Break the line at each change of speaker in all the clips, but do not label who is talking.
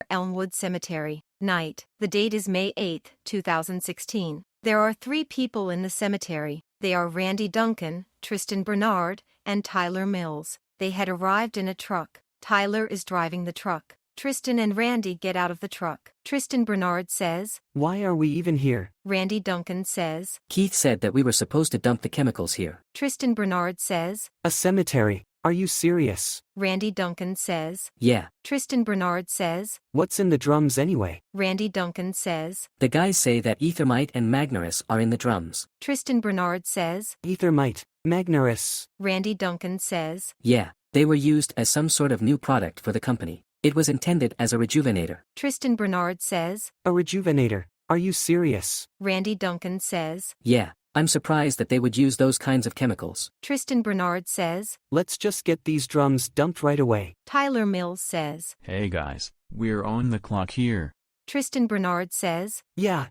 Elmwood Cemetery. Night. The date is May 8, 2016. There are 3 people in the cemetery. They are Randy Duncan, Tristan Bernard, and Tyler Mills. They had arrived in a truck. Tyler is driving the truck. Tristan and Randy get out of the truck. Tristan Bernard says,
"Why are we even here?"
Randy Duncan says,
"Keith said that we were supposed to dump the chemicals here."
Tristan Bernard says,
"A cemetery? Are you serious?"
Randy Duncan says,
"Yeah."
Tristan Bernard says,
"What's in the drums anyway?"
Randy Duncan says,
"The guys say that ethermite and magneris are in the drums."
Tristan Bernard says,
"Ethermite, magneris."
Randy Duncan says,
"Yeah, they were used as some sort of new product for the company. It was intended as a rejuvenator."
Tristan Bernard says,
"A rejuvenator? Are you serious?"
Randy Duncan says,
"Yeah, I'm surprised that they would use those kinds of chemicals."
Tristan Bernard says,
"Let's just get these drums dumped right away."
Tyler Mills says,
"Hey guys, we're on the clock here."
Tristan Bernard says,
Yeah,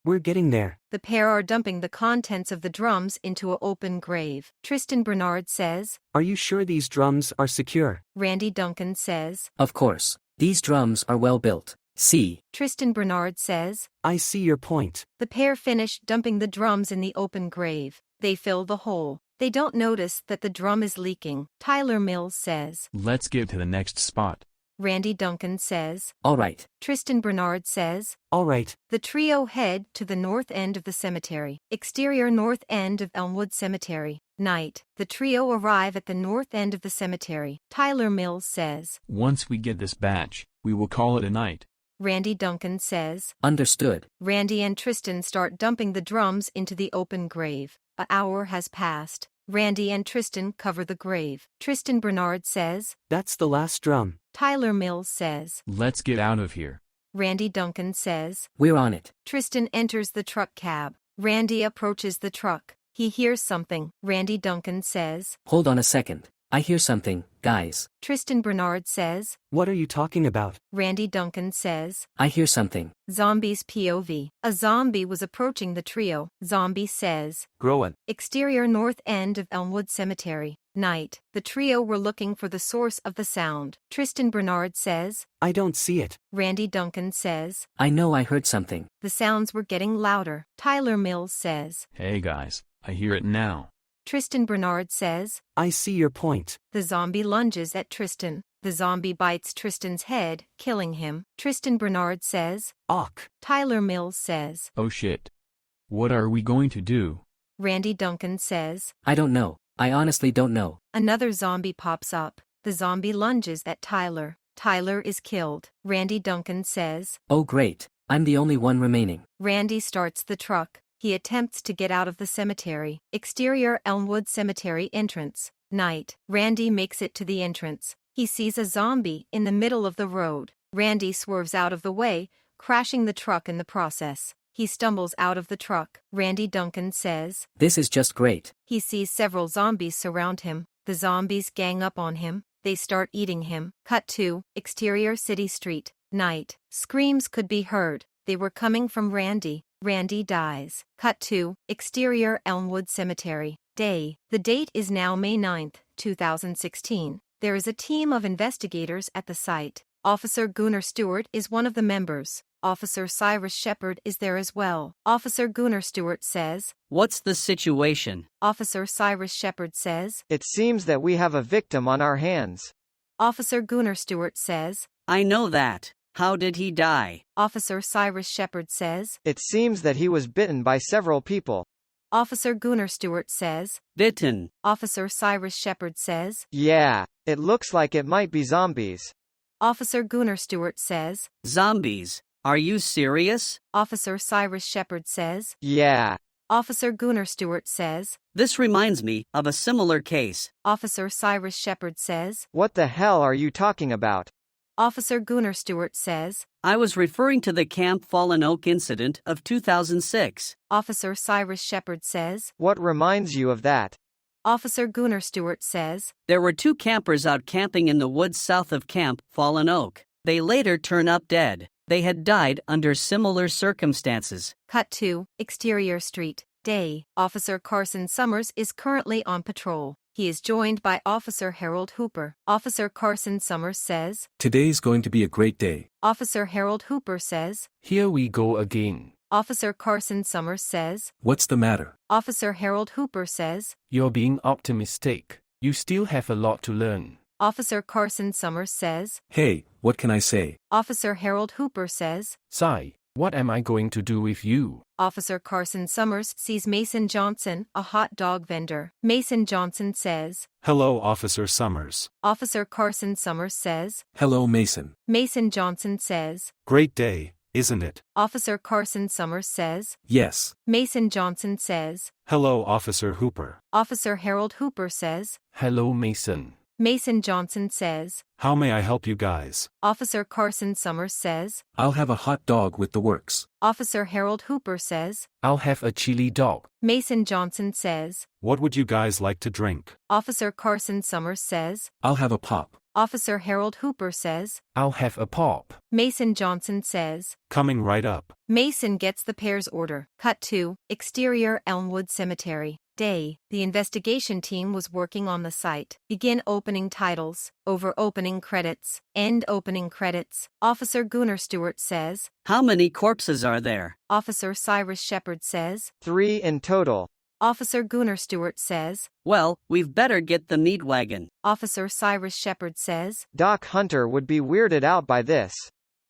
we're getting there."
the pair are dumping the contents of the drums into an open grave. Tristan Bernard says,
"Are you sure these drums are secure?"
Randy Duncan says,
"Of course. These drums are well built. See."
Tristan Bernard says,
"I see your point."
the pair finish dumping the drums in the open grave. They fill the hole. They don't notice that the drum is leaking. Tyler Mills says,
"Let's get to the next spot."
Randy Duncan says,
"All right."
Tristan Bernard says,
"All right."
the trio head to the north end of the cemetery. Exterior north end of Elmwood Cemetery. Night. The trio arrive at the north end of the cemetery. Tyler Mills says,
"Once we get this batch, we will call it a night."
Randy Duncan says,
"Understood."
Randy and Tristan start dumping the drums into the open grave. An hour has passed. Randy and Tristan cover the grave. Tristan Bernard says,
"That's the last drum."
Tyler Mills says,
"Let's get out of here."
Randy Duncan says,
"We're on it."
Tristan enters the truck cab. Randy approaches the truck. He hears something. Randy Duncan says,
"Hold on a second. I hear something, guys."
Tristan Bernard says,
"What are you talking about?"
Randy Duncan says,
"I hear something."
Zombies POV. A zombie was approaching the trio. Zombie says,
"Growing."
Exterior north end of Elmwood Cemetery. Night. The trio were looking for the source of the sound. Tristan Bernard says,
"I don't see it."
Randy Duncan says,
"I know I heard something."
the sounds were getting louder. Tyler Mills says,
"Hey guys, I hear it now."
Tristan Bernard says,
"I see your point."
the zombie lunges at Tristan. The zombie bites Tristan's head, killing him. Tristan Bernard says,
"Awk."
Tyler Mills says,
"Oh shit. What are we going to do?"
Randy Duncan says,
"I don't know. I honestly don't know."
another zombie pops up. The zombie lunges at Tyler. Tyler is killed. Randy Duncan says,
"Oh great. I'm the only one remaining."
Randy starts the truck. He attempts to get out of the cemetery. Exterior Elmwood Cemetery entrance. Night. Randy makes it to the entrance. He sees a zombie in the middle of the road. Randy swerves out of the way, crashing the truck in the process. He stumbles out of the truck. Randy Duncan says,
"This is just great."
he sees several zombies surround him. The zombies gang up on him. They start eating him. Cut to exterior city street. Night. Screams could be heard. They were coming from Randy. Randy dies. Cut to exterior Elmwood Cemetery. Day. The date is now May 9, 2016. There is a team of investigators at the site. Officer Gunnar Stewart is one of the members. Officer Cyrus Shepard is there as well. Officer Gunnar Stewart says,
"What's the situation?"
Officer Cyrus Shepard says,
"It seems that we have a victim on our hands."
Officer Gunnar Stewart says,
"I know that. How did he die?"
Officer Cyrus Shepard says,
"It seems that he was bitten by several people."
Officer Gunnar Stewart says,
"Bitten."
Officer Cyrus Shepard says,
"Yeah, it looks like it might be zombies."
Officer Gunnar Stewart says,
"Zombies. Are you serious?"
Officer Cyrus Shepard says,
"Yeah."
Officer Gunnar Stewart says,
"This reminds me of a similar case."
Officer Cyrus Shepard says,
"What the hell are you talking about?"
Officer Gunnar Stewart says,
"I was referring to the Camp Fallen Oak incident of 2006.
Officer Cyrus Shepard says,
"What reminds you of that?"
Officer Gunnar Stewart says,
There were 2 campers out camping in the woods south of Camp Fallen Oak. They later turn up dead. They had died under similar circumstances."
Cut to exterior street. Day. Officer Carson Summers is currently on patrol. He is joined by Officer Harold Hooper. Officer Carson Summers says,
Today's going to be a great day.
Officer Harold Hooper says,
Here we go again.
Officer Carson Summers says,
What's the matter?
Officer Harold Hooper says,
You're being optimistic. You still have a lot to learn.
Officer Carson Summers says,
Hey, what can I say?
Officer Harold Hooper says,
Sigh, what am I going to do with you?
Officer Carson Summers sees Mason Johnson, a hot dog vendor. Mason Johnson says,
Hello, Officer Summers.
Officer Carson Summers says,
Hello, Mason.
Mason Johnson says,
Great day, isn't it?
Officer Carson Summers says,
Yes.
Mason Johnson says,
Hello, Officer Hooper.
Officer Harold Hooper says,
Hello, Mason.
Mason Johnson says,
How may I help you guys?
Officer Carson Summers says,
I'll have a hot dog with the works.
Officer Harold Hooper says,
I'll have a chili dog.
Mason Johnson says,
What would you guys like to drink?
Officer Carson Summers says,
I'll have a pop.
Officer Harold Hooper says,
I'll have a pop.
Mason Johnson says,
Coming right up.
Mason gets the pair's order. Cut to exterior Elmwood Cemetery. Day. The investigation team was working on the site. Begin opening titles. Over opening credits. End opening credits. Officer Gunnar Stewart says,
How many corpses are there?
Officer Cyrus Shepard says,
3 in total.
Officer Gunnar Stewart says,
Well, we've better get the meat wagon.
Officer Cyrus Shepard says,
Doc Hunter would be weirded out by this.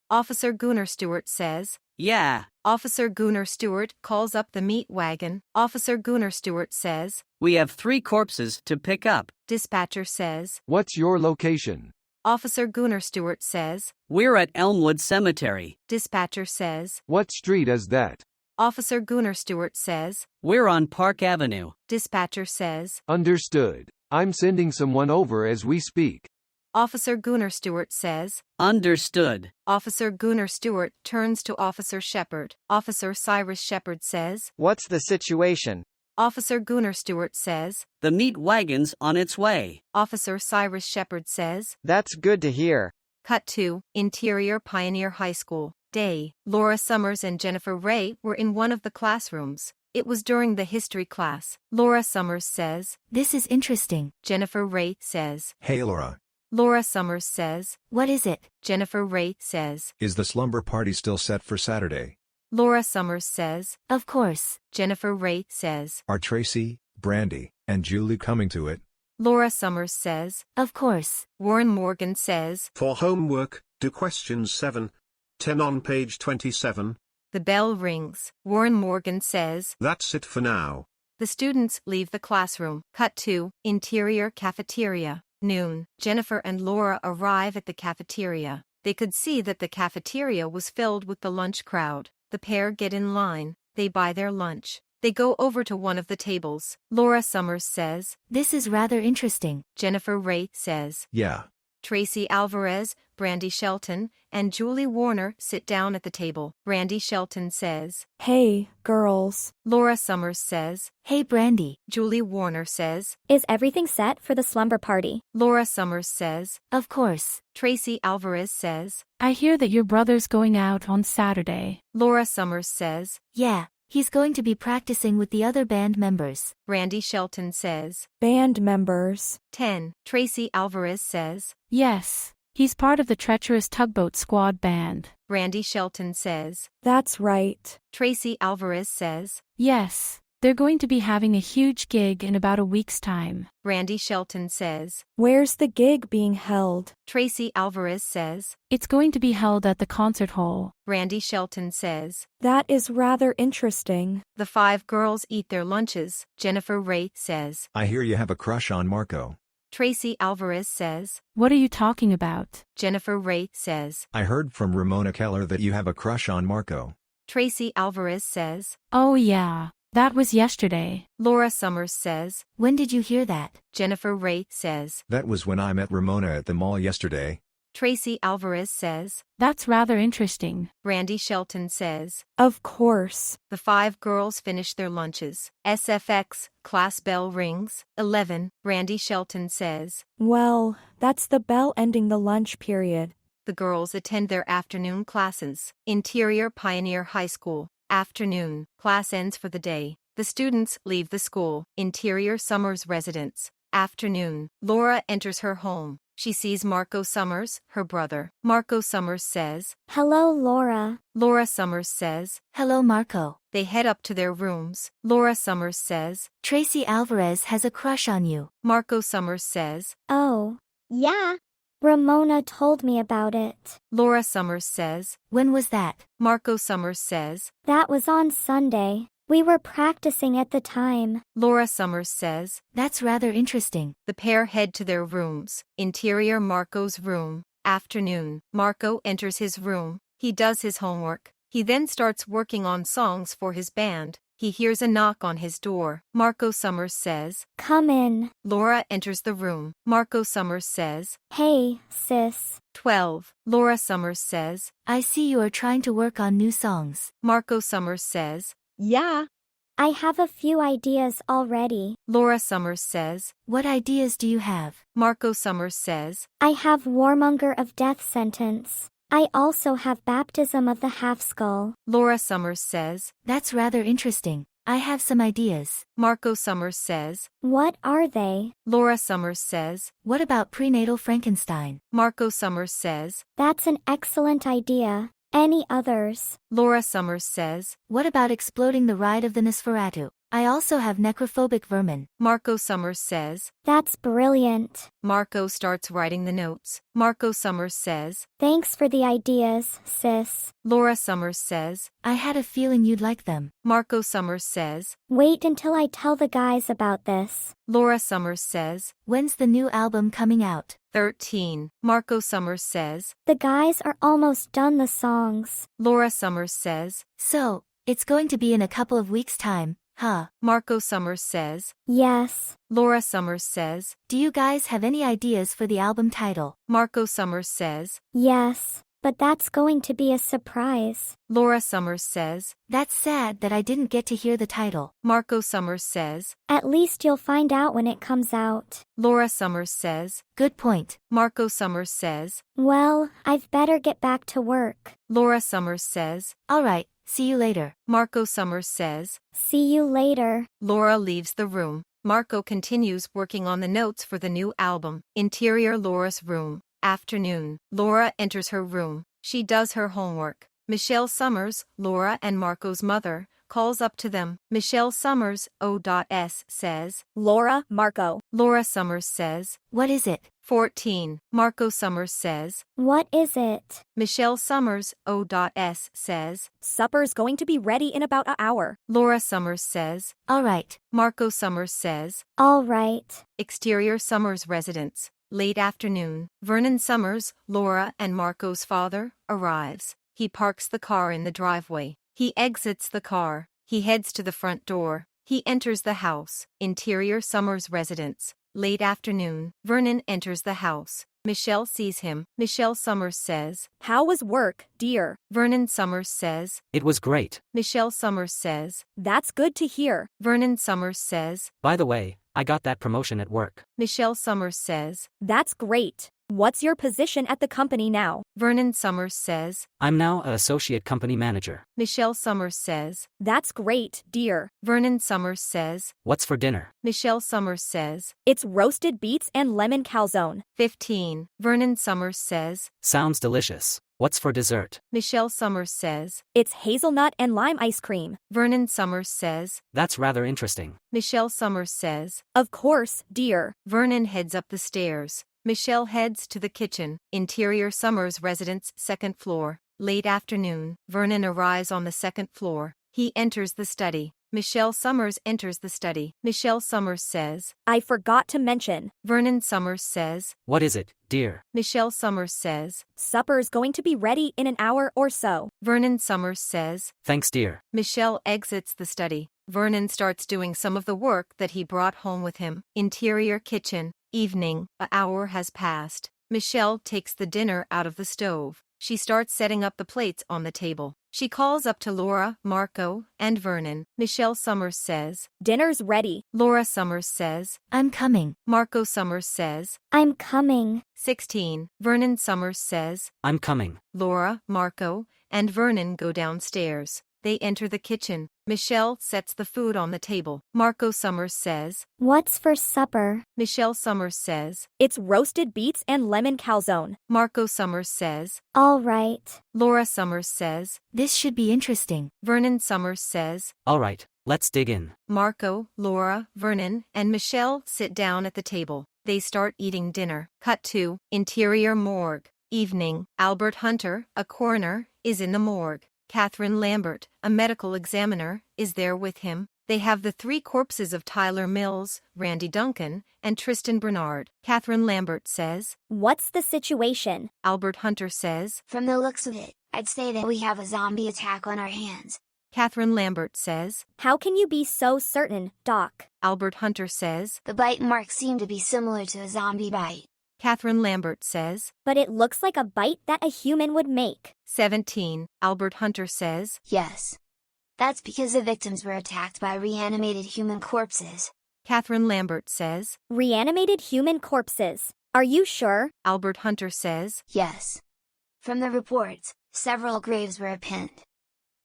Officer Gunnar Stewart says,
Yeah.
Officer Gunnar Stewart calls up the meat wagon. Officer Gunnar Stewart says,
We have 3 corpses to pick up.
Dispatcher says,
What's your location?
Officer Gunnar Stewart says,
We're at Elmwood Cemetery.
Dispatcher says,
What street is that?
Officer Gunnar Stewart says,
We're on Park Avenue.
Dispatcher says,
Understood. I'm sending someone over as we speak.
Officer Gunnar Stewart says,
Understood.
Officer Gunnar Stewart turns to Officer Shepard. Officer Cyrus Shepard says,
What's the situation?
Officer Gunnar Stewart says,
The meat wagon's on its way.
Officer Cyrus Shepard says,
That's good to hear.
Cut to Interior Pioneer High School. Day. Laura Summers and Jennifer Ray were in one of the classrooms. It was during the history class. Laura Summers says,
This is interesting.
Jennifer Ray says.
Hey Laura.
Laura Summers says,
What is it?
Jennifer Ray says.
Is the slumber party still set for Saturday?
Laura Summers says.
Of course.
Jennifer Ray says.
Are Tracy, Brandy, and Julie coming to it?
Laura Summers says.
Of course.
Warren Morgan says.
For homework, do questions 7, 10 on page 27.
The bell rings. Warren Morgan says.
That's it for now.
The students leave the classroom. Cut to Interior Cafeteria. Noon. Jennifer and Laura arrive at the cafeteria. They could see that the cafeteria was filled with the lunch crowd. The pair get in line. They buy their lunch. They go over to one of the tables. Laura Summers says.
This is rather interesting.
Jennifer Ray says.
Yeah.
Tracy Alvarez, Brandy Shelton, and Julie Warner sit down at the table. Brandy Shelton says.
Hey, girls.
Laura Summers says.
Hey, Brandy.
Julie Warner says.
Is everything set for the slumber party?
Laura Summers says.
Of course.
Tracy Alvarez says.
I hear that your brother's going out on Saturday.
Laura Summers says.
Yeah. He's going to be practicing with the other band members.
Brandy Shelton says.
Band members.
10. Tracy Alvarez says.
Yes. He's part of the treacherous tugboat squad band.
Brandy Shelton says.
That's right.
Tracy Alvarez says.
Yes. They're going to be having a huge gig in about a week's time.
Brandy Shelton says.
Where's the gig being held?
Tracy Alvarez says.
It's going to be held at the concert hall.
Brandy Shelton says.
That is rather interesting.
The 5 girls eat their lunches. Jennifer Ray says.
I hear you have a crush on Marco.
Tracy Alvarez says.
What are you talking about?
Jennifer Ray says.
I heard from Ramona Keller that you have a crush on Marco.
Tracy Alvarez says.
Oh yeah. That was yesterday.
Laura Summers says.
When did you hear that?
Jennifer Ray says.
That was when I met Ramona at the mall yesterday.
Tracy Alvarez says.
That's rather interesting.
Brandy Shelton says.
Of course.
The 5 girls finish their lunches. SFX, class bell rings. 11. Brandy Shelton says.
Well, that's the bell ending the lunch period.
The girls attend their afternoon classes. Interior Pioneer High School. Afternoon. Class ends for the day. The students leave the school. Interior Summers residence. Afternoon. Laura enters her home. She sees Marco Summers, her brother. Marco Summers says,
Hello, Laura.
Laura Summers says,
Hello, Marco.
They head up to their rooms. Laura Summers says,
Tracy Alvarez has a crush on you.
Marco Summers says,
Oh, yeah. Ramona told me about it.
Laura Summers says,
When was that?
Marco Summers says,
That was on Sunday. We were practicing at the time.
Laura Summers says,
That's rather interesting.
The pair head to their rooms. Interior Marco's room. Afternoon. Marco enters his room. He does his homework. He then starts working on songs for his band. He hears a knock on his door. Marco Summers says,
Come in.
Laura enters the room. Marco Summers says,
Hey, sis.
12. Laura Summers says,
I see you are trying to work on new songs.
Marco Summers says,
Yeah. I have a few ideas already.
Laura Summers says,
What ideas do you have?
Marco Summers says,
I have Warmonger of Death Sentence. I also have Baptism of the Half Skull.
Laura Summers says,
That's rather interesting. I have some ideas.
Marco Summers says,
What are they?
Laura Summers says,
What about Prenatal Frankenstein?
Marco Summers says,
That's an excellent idea. Any others?
Laura Summers says,
What about Exploding the Ride of the Nosferatu? I also have Necrophobic Vermin.
Marco Summers says,
That's brilliant.
Marco starts writing the notes. Marco Summers says,
Thanks for the ideas, sis.
Laura Summers says,
I had a feeling you'd like them.
Marco Summers says,
Wait until I tell the guys about this.
Laura Summers says,
When's the new album coming out?
13. Marco Summers says,
The guys are almost done the songs.
Laura Summers says,
So, it's going to be in a couple of weeks' time, huh?
Marco Summers says,
Yes.
Laura Summers says,
Do you guys have any ideas for the album title?
Marco Summers says,
Yes, but that's going to be a surprise.
Laura Summers says,
That's sad that I didn't get to hear the title.
Marco Summers says,
At least you'll find out when it comes out.
Laura Summers says,
Good point.
Marco Summers says,
Well, I've better get back to work.
Laura Summers says,
All right, see you later.
Marco Summers says,
See you later.
Laura leaves the room. Marco continues working on the notes for the new album. Interior Laura's room. Afternoon. Laura enters her room. She does her homework. Michelle Summers, Laura and Marco's mother, calls up to them. Michelle Summers, O.S. says,
Laura, Marco.
Laura Summers says,
What is it?
14. Marco Summers says,
What is it?
Michelle Summers, O.S. says,
Supper's going to be ready in about an hour.
Laura Summers says,
All right.
Marco Summers says,
All right.
Exterior Summers residence. Late afternoon. Vernon Summers, Laura and Marco's father, arrives. He parks the car in the driveway. He exits the car. He heads to the front door. He enters the house. Interior Summers residence. Late afternoon. Vernon enters the house. Michelle sees him. Michelle Summers says,
How was work, dear?
Vernon Summers says,
It was great.
Michelle Summers says,
That's good to hear.
Vernon Summers says,
By the way, I got that promotion at work.
Michelle Summers says,
That's great. What's your position at the company now?
Vernon Summers says,
I'm now an associate company manager.
Michelle Summers says,
That's great, dear.
Vernon Summers says,
What's for dinner?
Michelle Summers says,
It's roasted beets and lemon calzone.
15. Vernon Summers says,
Sounds delicious. What's for dessert?
Michelle Summers says,
It's hazelnut and lime ice cream.
Vernon Summers says,
That's rather interesting.
Michelle Summers says,
Of course, dear.
Vernon heads up the stairs. Michelle heads to the kitchen. Interior Summers residence, second floor. Late afternoon. Vernon arrives on the second floor. He enters the study. Michelle Summers enters the study. Michelle Summers says,
I forgot to mention.
Vernon Summers says,
What is it, dear?
Michelle Summers says,
Supper's going to be ready in an hour or so.
Vernon Summers says,
Thanks, dear.
Michelle exits the study. Vernon starts doing some of the work that he brought home with him. Interior kitchen. Evening. An hour has passed. Michelle takes the dinner out of the stove. She starts setting up the plates on the table. She calls up to Laura, Marco, and Vernon. Michelle Summers says,
Dinner's ready.
Laura Summers says,
I'm coming.
Marco Summers says,
I'm coming.
16. Vernon Summers says,
I'm coming.
Laura, Marco, and Vernon go downstairs. They enter the kitchen. Michelle sets the food on the table. Marco Summers says,
"What's for supper?"
Michelle Summers says,
"It's roasted beets and lemon calzone."
Marco Summers says,
"All right."
Laura Summers says,
"This should be interesting."
Vernon Summers says,
All right, let's dig in.
Marco, Laura, Vernon, and Michelle sit down at the table. They start eating dinner. Cut to interior morgue. Evening. Albert Hunter, a coroner, is in the morgue. Catherine Lambert, a medical examiner, is there with him. They have the 3 corpses of Tyler Mills, Randy Duncan, and Tristan Bernard. Catherine Lambert says,
"What's the situation?"
Albert Hunter says,
"From the looks of it, I'd say that we have a zombie attack on our hands."
Catherine Lambert says,
"How can you be so certain, Doc?"
Albert Hunter says,
"The bite marks seem to be similar to a zombie bite."
Catherine Lambert says,
"But it looks like a bite that a human would make."
17. Albert Hunter says,
"Yes. That's because the victims were attacked by reanimated human corpses."
Catherine Lambert says,
"Reanimated human corpses. Are you sure?"
Albert Hunter says,
"Yes. From the reports, several graves were pinned.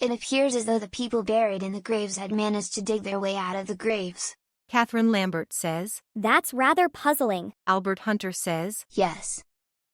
It appears as though the people buried in the graves had managed to dig their way out of the graves."
Catherine Lambert says,
"That's rather puzzling."
Albert Hunter says,
"Yes.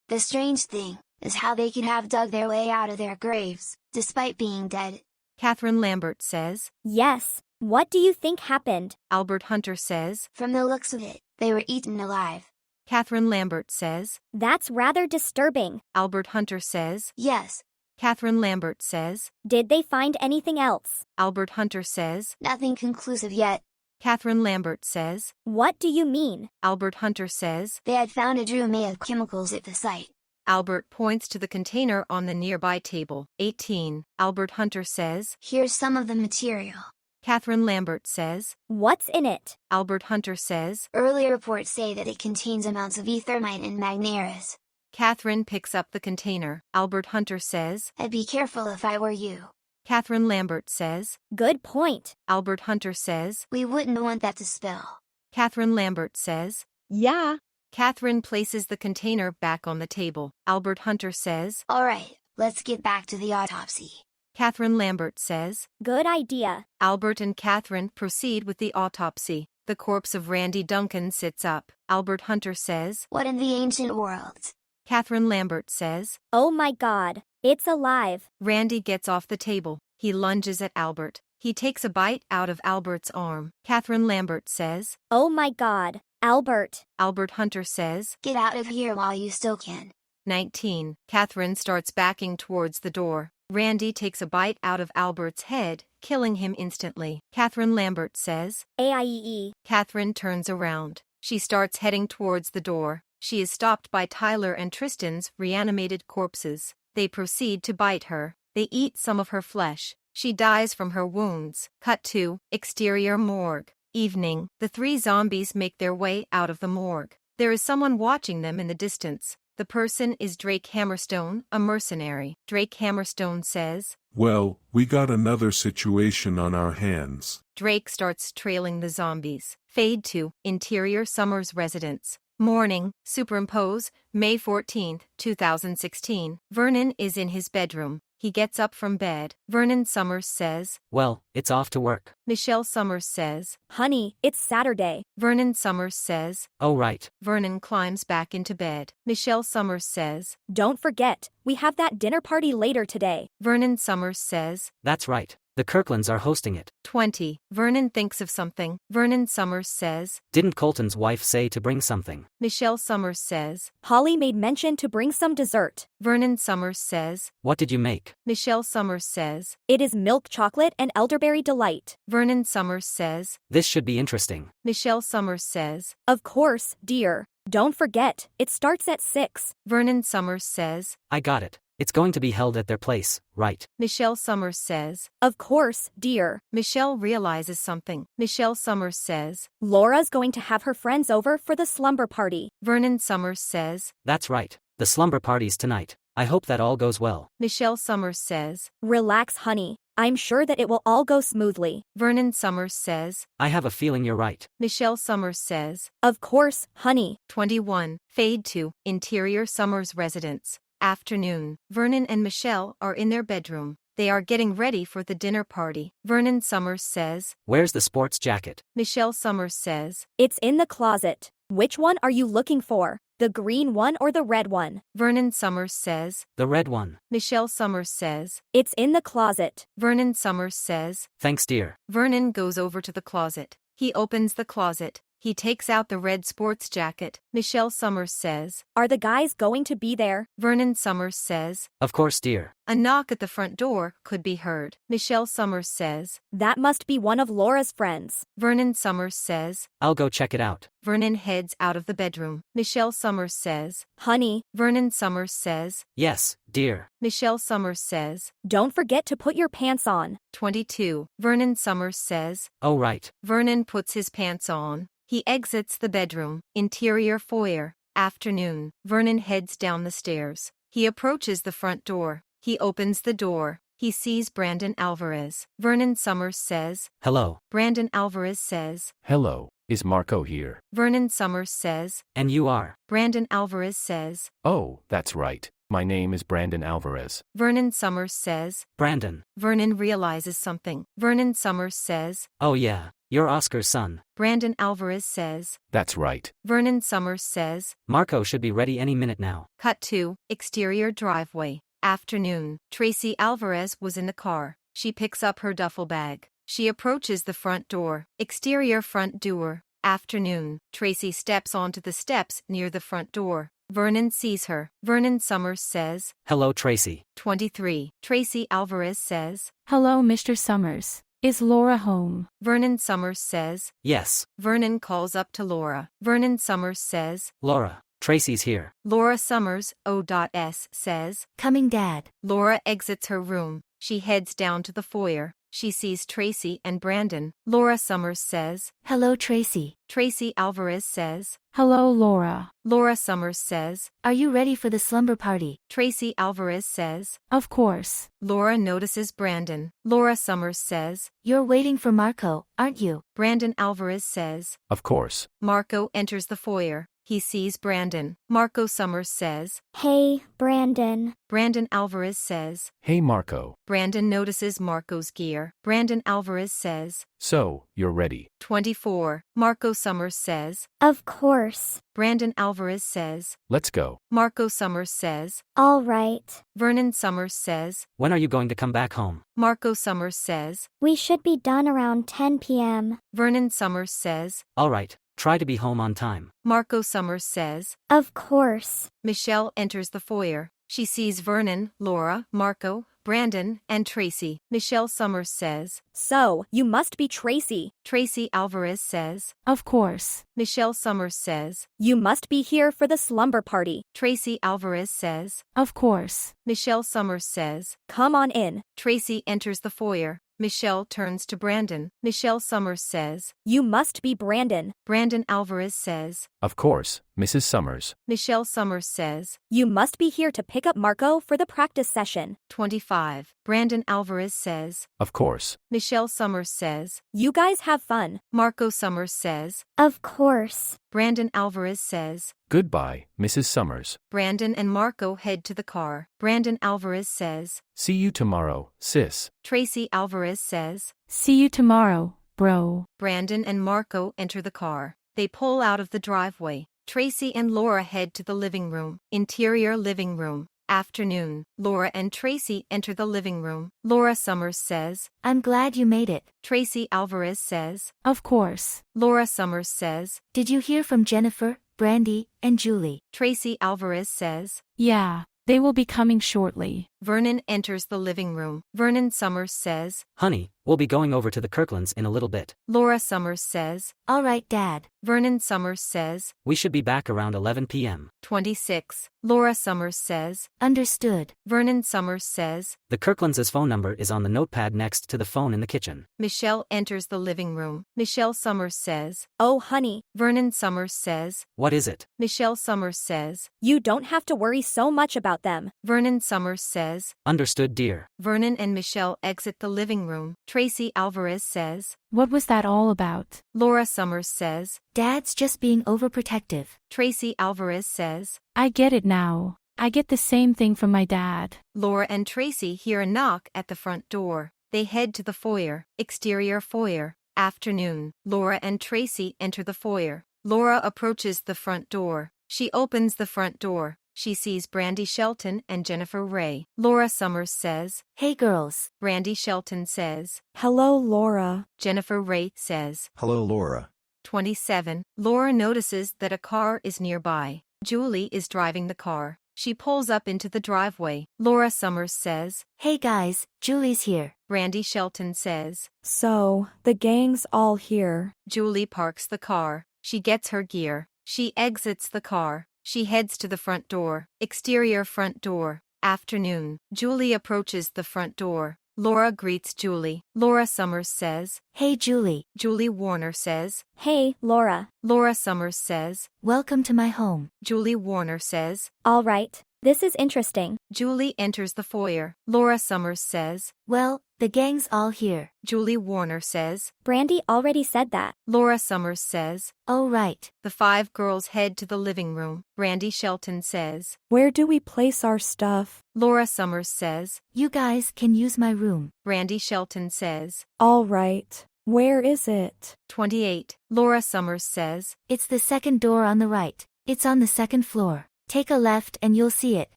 The strange thing is how they could have dug their way out of their graves, despite being dead."
Catherine Lambert says,
"Yes. What do you think happened?"
Albert Hunter says,
"From the looks of it, they were eaten alive."
Catherine Lambert says,
"That's rather disturbing."
Albert Hunter says,
"Yes."
Catherine Lambert says,
"Did they find anything else?"
Albert Hunter says,
"Nothing conclusive yet."
Catherine Lambert says,
"What do you mean?"
Albert Hunter says,
"They had found a drum of chemicals at the site."
Albert points to the container on the nearby table. 18. Albert Hunter says,
"Here's some of the material."
Catherine Lambert says,
"What's in it?"
Albert Hunter says,
"Early reports say that it contains amounts of ethermite and magneris."
Catherine picks up the container. Albert Hunter says,
"I'd be careful if I were you."
Catherine Lambert says,
"Good point."
Albert Hunter says,
"We wouldn't want that to spill."
Catherine Lambert says,
"Yeah."
Catherine places the container back on the table. Albert Hunter says,
"All right, let's get back to the autopsy."
Catherine Lambert says,
"Good idea."
Albert and Catherine proceed with the autopsy. The corpse of Randy Duncan sits up. Albert Hunter says,
"What in the ancient world?"
Catherine Lambert says,
"Oh my God, it's alive."
Randy gets off the table. He lunges at Albert. He takes a bite out of Albert's arm. Catherine Lambert says,
"Oh my God, Albert."
Albert Hunter says,
"Get out of here while you still can."
19. Catherine starts backing towards the door. Randy takes a bite out of Albert's head, killing him instantly. Catherine Lambert says,
"AIEE."
Catherine turns around. She starts heading towards the door. She is stopped by Tyler and Tristan's reanimated corpses. They proceed to bite her. They eat some of her flesh. She dies from her wounds. Cut to exterior morgue. Evening. The 3 zombies make their way out of the morgue. There is someone watching them in the distance. The person is Drake Hammerstone, a mercenary. Drake Hammerstone says,
"Well, we got another situation on our hands."
Drake starts trailing the zombies. Fade to interior Summers residence. Morning. Superimpose, May 14, 2016. Vernon is in his bedroom. He gets up from bed. Vernon Summers says,
"Well, it's off to work."
Michelle Summers says,
"Honey, it's Saturday."
Vernon Summers says,
"Oh right."
Vernon climbs back into bed. Michelle Summers says,
"Don't forget, we have that dinner party later today."
Vernon Summers says,
"That's right. The Kirklands are hosting it."
20. Vernon thinks of something. Vernon Summers says,
"Didn't Colton's wife say to bring something?"
Michelle Summers says,
"Holly made mention to bring some dessert."
Vernon Summers says,
"What did you make?"
Michelle Summers says,
"It is milk chocolate and elderberry delight."
Vernon Summers says,
"This should be interesting."
Michelle Summers says,
"Of course, dear. Don't forget, it starts at 6.
Vernon Summers says,
"I got it. It's going to be held at their place, right?"
Michelle Summers says,
"Of course, dear."
Michelle realizes something. Michelle Summers says,
"Laura's going to have her friends over for the slumber party."
Vernon Summers says,
"That's right. The slumber party's tonight. I hope that all goes well."
Michelle Summers says,
"Relax, honey. I'm sure that it will all go smoothly."
Vernon Summers says,
"I have a feeling you're right."
Michelle Summers says,
"Of course, honey."
21. Fade to interior Summers residence. Afternoon. Vernon and Michelle are in their bedroom. They are getting ready for the dinner party. Vernon Summers says.
Where's the sports jacket?
Michelle Summers says.
It's in the closet. Which one are you looking for? The green one or the red one?
Vernon Summers says.
The red one.
Michelle Summers says.
It's in the closet.
Vernon Summers says.
Thanks, dear.
Vernon goes over to the closet. He opens the closet. He takes out the red sports jacket. Michelle Summers says.
Are the guys going to be there?
Vernon Summers says.
Of course, dear.
A knock at the front door could be heard. Michelle Summers says.
That must be one of Laura's friends.
Vernon Summers says.
I'll go check it out.
Vernon heads out of the bedroom. Michelle Summers says.
Honey.
Vernon Summers says.
Yes, dear.
Michelle Summers says.
Don't forget to put your pants on.
22. Vernon Summers says.
Oh, right.
Vernon puts his pants on. He exits the bedroom. Interior foyer. Afternoon. Vernon heads down the stairs. He approaches the front door. He opens the door. He sees Brandon Alvarez. Vernon Summers says.
Hello.
Brandon Alvarez says.
Hello. Is Marco here?
Vernon Summers says.
And you are?
Brandon Alvarez says.
Oh, that's right. My name is Brandon Alvarez.
Vernon Summers says.
Brandon.
Vernon realizes something. Vernon Summers says.
Oh yeah, you're Oscar's son.
Brandon Alvarez says.
That's right.
Vernon Summers says.
Marco should be ready any minute now.
Cut to exterior driveway. Afternoon. Tracy Alvarez was in the car. She picks up her duffel bag. She approaches the front door. Exterior front door. Afternoon. Tracy steps onto the steps near the front door. Vernon sees her. Vernon Summers says.
Hello, Tracy.
23. Tracy Alvarez says.
Hello, Mr. Summers. Is Laura home?
Vernon Summers says.
Yes.
Vernon calls up to Laura. Vernon Summers says.
Laura, Tracy's here.
Laura Summers, O.S. says.
Coming, Dad.
Laura exits her room. She heads down to the foyer. She sees Tracy and Brandon. Laura Summers says.
Hello, Tracy.
Tracy Alvarez says.
Hello, Laura.
Laura Summers says.
Are you ready for the slumber party?
Tracy Alvarez says.
Of course.
Laura notices Brandon. Laura Summers says.
You're waiting for Marco, aren't you?
Brandon Alvarez says.
Of course.
Marco enters the foyer. He sees Brandon. Marco Summers says.
Hey, Brandon.
Brandon Alvarez says.
Hey, Marco.
Brandon notices Marco's gear. Brandon Alvarez says.
So, you're ready.
24. Marco Summers says.
Of course.
Brandon Alvarez says.
Let's go.
Marco Summers says.
All right.
Vernon Summers says.
When are you going to come back home?
Marco Summers says.
We should be done around 10 p.m.
Vernon Summers says.
All right. Try to be home on time.
Marco Summers says.
Of course.
Michelle enters the foyer. She sees Vernon, Laura, Marco, Brandon, and Tracy. Michelle Summers says.
So, you must be Tracy.
Tracy Alvarez says.
Of course.
Michelle Summers says.
You must be here for the slumber party.
Tracy Alvarez says.
Of course.
Michelle Summers says.
Come on in.
Tracy enters the foyer. Michelle turns to Brandon. Michelle Summers says.
You must be Brandon.
Brandon Alvarez says.
Of course, Mrs. Summers.
Michelle Summers says.
You must be here to pick up Marco for the practice session.
25. Brandon Alvarez says.
Of course.
Michelle Summers says.
You guys have fun.
Marco Summers says.
Of course.
Brandon Alvarez says.
Goodbye, Mrs. Summers.
Brandon and Marco head to the car. Brandon Alvarez says.
See you tomorrow, sis.
Tracy Alvarez says.
See you tomorrow, bro.
Brandon and Marco enter the car. They pull out of the driveway. Tracy and Laura head to the living room. Interior living room. Afternoon. Laura and Tracy enter the living room. Laura Summers says.
I'm glad you made it.
Tracy Alvarez says.
Of course.
Laura Summers says.
Did you hear from Jennifer, Brandy, and Julie?
Tracy Alvarez says.
Yeah, they will be coming shortly.
Vernon enters the living room. Vernon Summers says.
Honey, we'll be going over to the Kirklands in a little bit.
Laura Summers says.
All right, Dad.
Vernon Summers says.
We should be back around 11 p.m.
26. Laura Summers says.
Understood.
Vernon Summers says.
The Kirklands' phone number is on the notepad next to the phone in the kitchen.
Michelle enters the living room. Michelle Summers says.
Oh, honey.
Vernon Summers says.
What is it?
Michelle Summers says.
You don't have to worry so much about them.
Vernon Summers says.
Understood, dear.
Vernon and Michelle exit the living room. Tracy Alvarez says.
What was that all about?
Laura Summers says.
Dad's just being overprotective.
Tracy Alvarez says.
I get it now. I get the same thing from my dad.
Laura and Tracy hear a knock at the front door. They head to the foyer. Exterior foyer. Afternoon. Laura and Tracy enter the foyer. Laura approaches the front door. She opens the front door. She sees Brandy Shelton and Jennifer Ray. Laura Summers says,
"Hey girls."
Brandy Shelton says,
"Hello, Laura."
Jennifer Ray says,
"Hello, Laura."
27. Laura notices that a car is nearby. Julie is driving the car. She pulls up into the driveway. Laura Summers says,
"Hey guys, Julie's here."
Brandy Shelton says,
"So, the gang's all here."
Julie parks the car. She gets her gear. She exits the car. She heads to the front door. Exterior front door. Afternoon. Julie approaches the front door. Laura greets Julie. Laura Summers says,
"Hey Julie."
Julie Warner says,
"Hey, Laura."
Laura Summers says,
"Welcome to my home."
Julie Warner says,
"All right. This is interesting."
Julie enters the foyer. Laura Summers says,
"Well, the gang's all here."
Julie Warner says,
"Brandy already said that."
Laura Summers says,
"Oh right."
The 5 girls head to the living room. Brandy Shelton says,
"Where do we place our stuff?"
Laura Summers says,
"You guys can use my room."
Brandy Shelton says,
"All right. Where is it?"
28. Laura Summers says,
"It's the second door on the right. It's on the second floor. Take a left and you'll see it."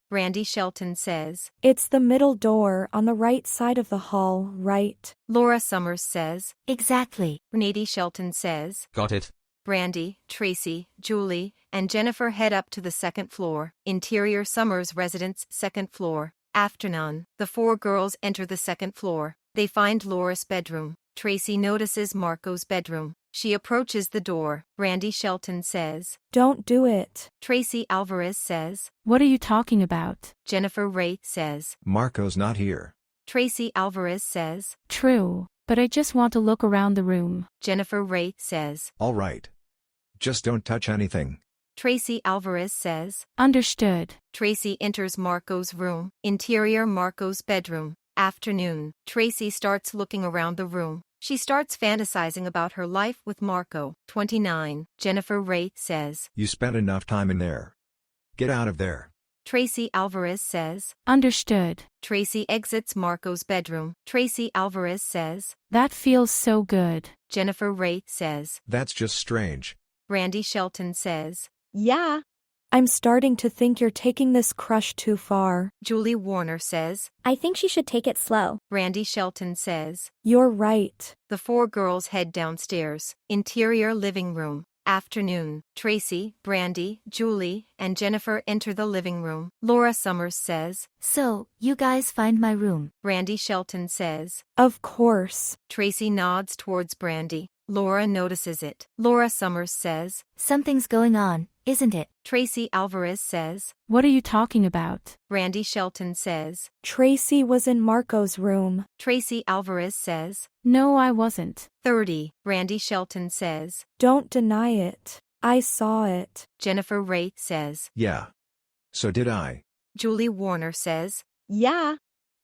Brandy Shelton says,
"It's the middle door on the right side of the hall, right?"
Laura Summers says,
"Exactly."
Brandy Shelton says,
"Got it."
Brandy, Tracy, Julie, and Jennifer head up to the second floor. Interior Summers residence, second floor. Afternoon. The 4 girls enter the second floor. They find Laura's bedroom. Tracy notices Marco's bedroom. She approaches the door. Brandy Shelton says,
"Don't do it."
Tracy Alvarez says,
"What are you talking about?"
Jennifer Ray says,
"Marco's not here."
Tracy Alvarez says,
"True, but I just want to look around the room."
Jennifer Ray says,
"All right. Just don't touch anything."
Tracy Alvarez says,
"Understood."
Tracy enters Marco's room. Interior Marco's bedroom. Afternoon. Tracy starts looking around the room. She starts fantasizing about her life with Marco. 29. Jennifer Ray says,
"You spent enough time in there. Get out of there."
Tracy Alvarez says,
"Understood."
Tracy exits Marco's bedroom. Tracy Alvarez says,
"That feels so good."
Jennifer Ray says,
"That's just strange."
Brandy Shelton says,
"Yeah. I'm starting to think you're taking this crush too far."
Julie Warner says,
"I think she should take it slow."
Brandy Shelton says,
"You're right."
The 4 girls head downstairs. Interior living room. Afternoon. Tracy, Brandy, Julie, and Jennifer enter the living room. Laura Summers says,
"So, you guys find my room?"
Brandy Shelton says,
"Of course."
Tracy nods towards Brandy. Laura notices it. Laura Summers says,
"Something's going on, isn't it?"
Tracy Alvarez says,
"What are you talking about?"
Brandy Shelton says,
"Tracy was in Marco's room."
Tracy Alvarez says,
"No, I wasn't."
30. Brandy Shelton says,
"Don't deny it. I saw it."
Jennifer Ray says,
"Yeah. So did I."
Julie Warner says,
"Yeah.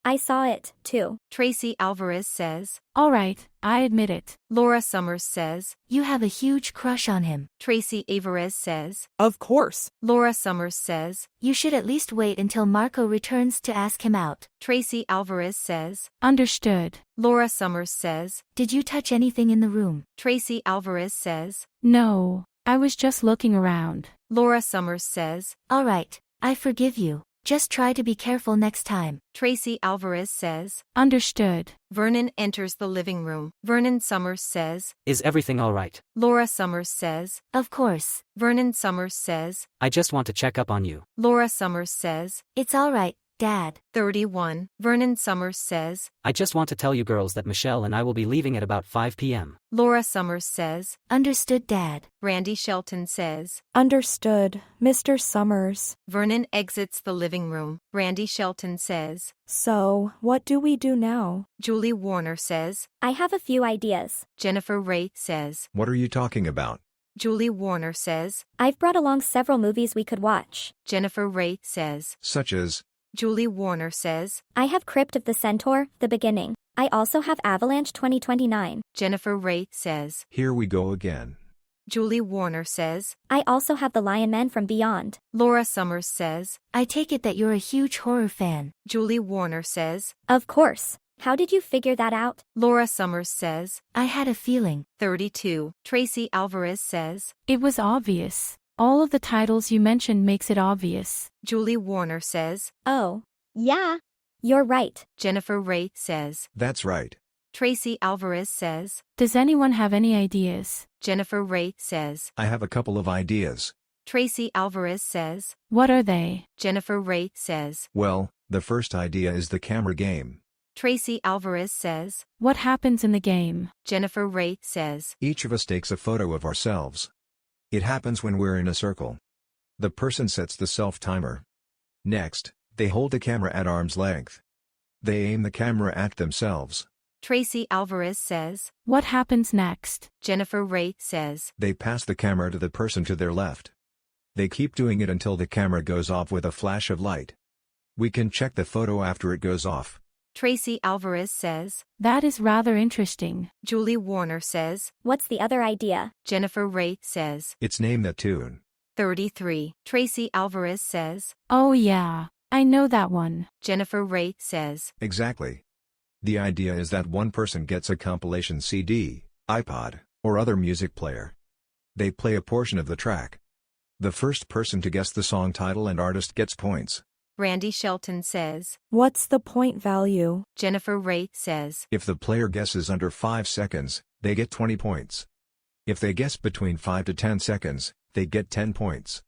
I saw it, too."
Tracy Alvarez says,
"All right, I admit it."
Laura Summers says,
"You have a huge crush on him."
Tracy Alvarez says,
"Of course."
Laura Summers says,
"You should at least wait until Marco returns to ask him out."
Tracy Alvarez says,
"Understood."
Laura Summers says,
"Did you touch anything in the room?"
Tracy Alvarez says,
"No, I was just looking around."
Laura Summers says,
"All right, I forgive you. Just try to be careful next time."
Tracy Alvarez says,
"Understood."
Vernon enters the living room. Vernon Summers says,
"Is everything all right?"
Laura Summers says,
"Of course."
Vernon Summers says,
"I just want to check up on you."
Laura Summers says,
"It's all right, Dad."
31. Vernon Summers says,
"I just want to tell you girls that Michelle and I will be leaving at about 5 p.m.
Laura Summers says,
"Understood, Dad."
Brandy Shelton says,
"Understood, Mr. Summers."
Vernon exits the living room. Brandy Shelton says,
"So, what do we do now?"
Julie Warner says,
"I have a few ideas."
Jennifer Ray says,
"What are you talking about?"
Julie Warner says,
"I've brought along several movies we could watch."
Jennifer Ray says,
"Such as?"
Julie Warner says,
"I have Crypt of the Centaur, The Beginning. I also have Avalanche 2029.
Jennifer Ray says,
"Here we go again."
Julie Warner says.
I also have the Lion Men from Beyond.
Laura Summers says.
I take it that you're a huge horror fan.
Julie Warner says.
Of course. How did you figure that out?
Laura Summers says.
I had a feeling.
32. Tracy Alvarez says.
It was obvious. All of the titles you mentioned makes it obvious.
Julie Warner says.
Oh. Yeah. You're right.
Jennifer Ray says.
That's right.
Tracy Alvarez says.
Does anyone have any ideas?
Jennifer Ray says.
I have a couple of ideas.
Tracy Alvarez says.
What are they?
Jennifer Ray says.
Well, the first idea is the camera game.
Tracy Alvarez says.
What happens in the game?
Jennifer Ray says.
Each of us takes a photo of ourselves. It happens when we're in a circle. The person sets the self-timer. Next, they hold the camera at arm's length. They aim the camera at themselves.
Tracy Alvarez says.
What happens next?
Jennifer Ray says.
They pass the camera to the person to their left. They keep doing it until the camera goes off with a flash of light. We can check the photo after it goes off.
Tracy Alvarez says.
That is rather interesting.
Julie Warner says.
What's the other idea?
Jennifer Ray says.
It's Name That Tune.
33. Tracy Alvarez says.
Oh yeah, I know that one.
Jennifer Ray says.
Exactly. The idea is that one person gets a compilation CD, iPod, or other music player. They play a portion of the track. The first person to guess the song title and artist gets points.
Randy Shelton says.
What's the point value?
Jennifer Ray says.
If the player guesses under 5 seconds, they get 20 points. If they guess between 5 to 10 seconds, they get 10 points.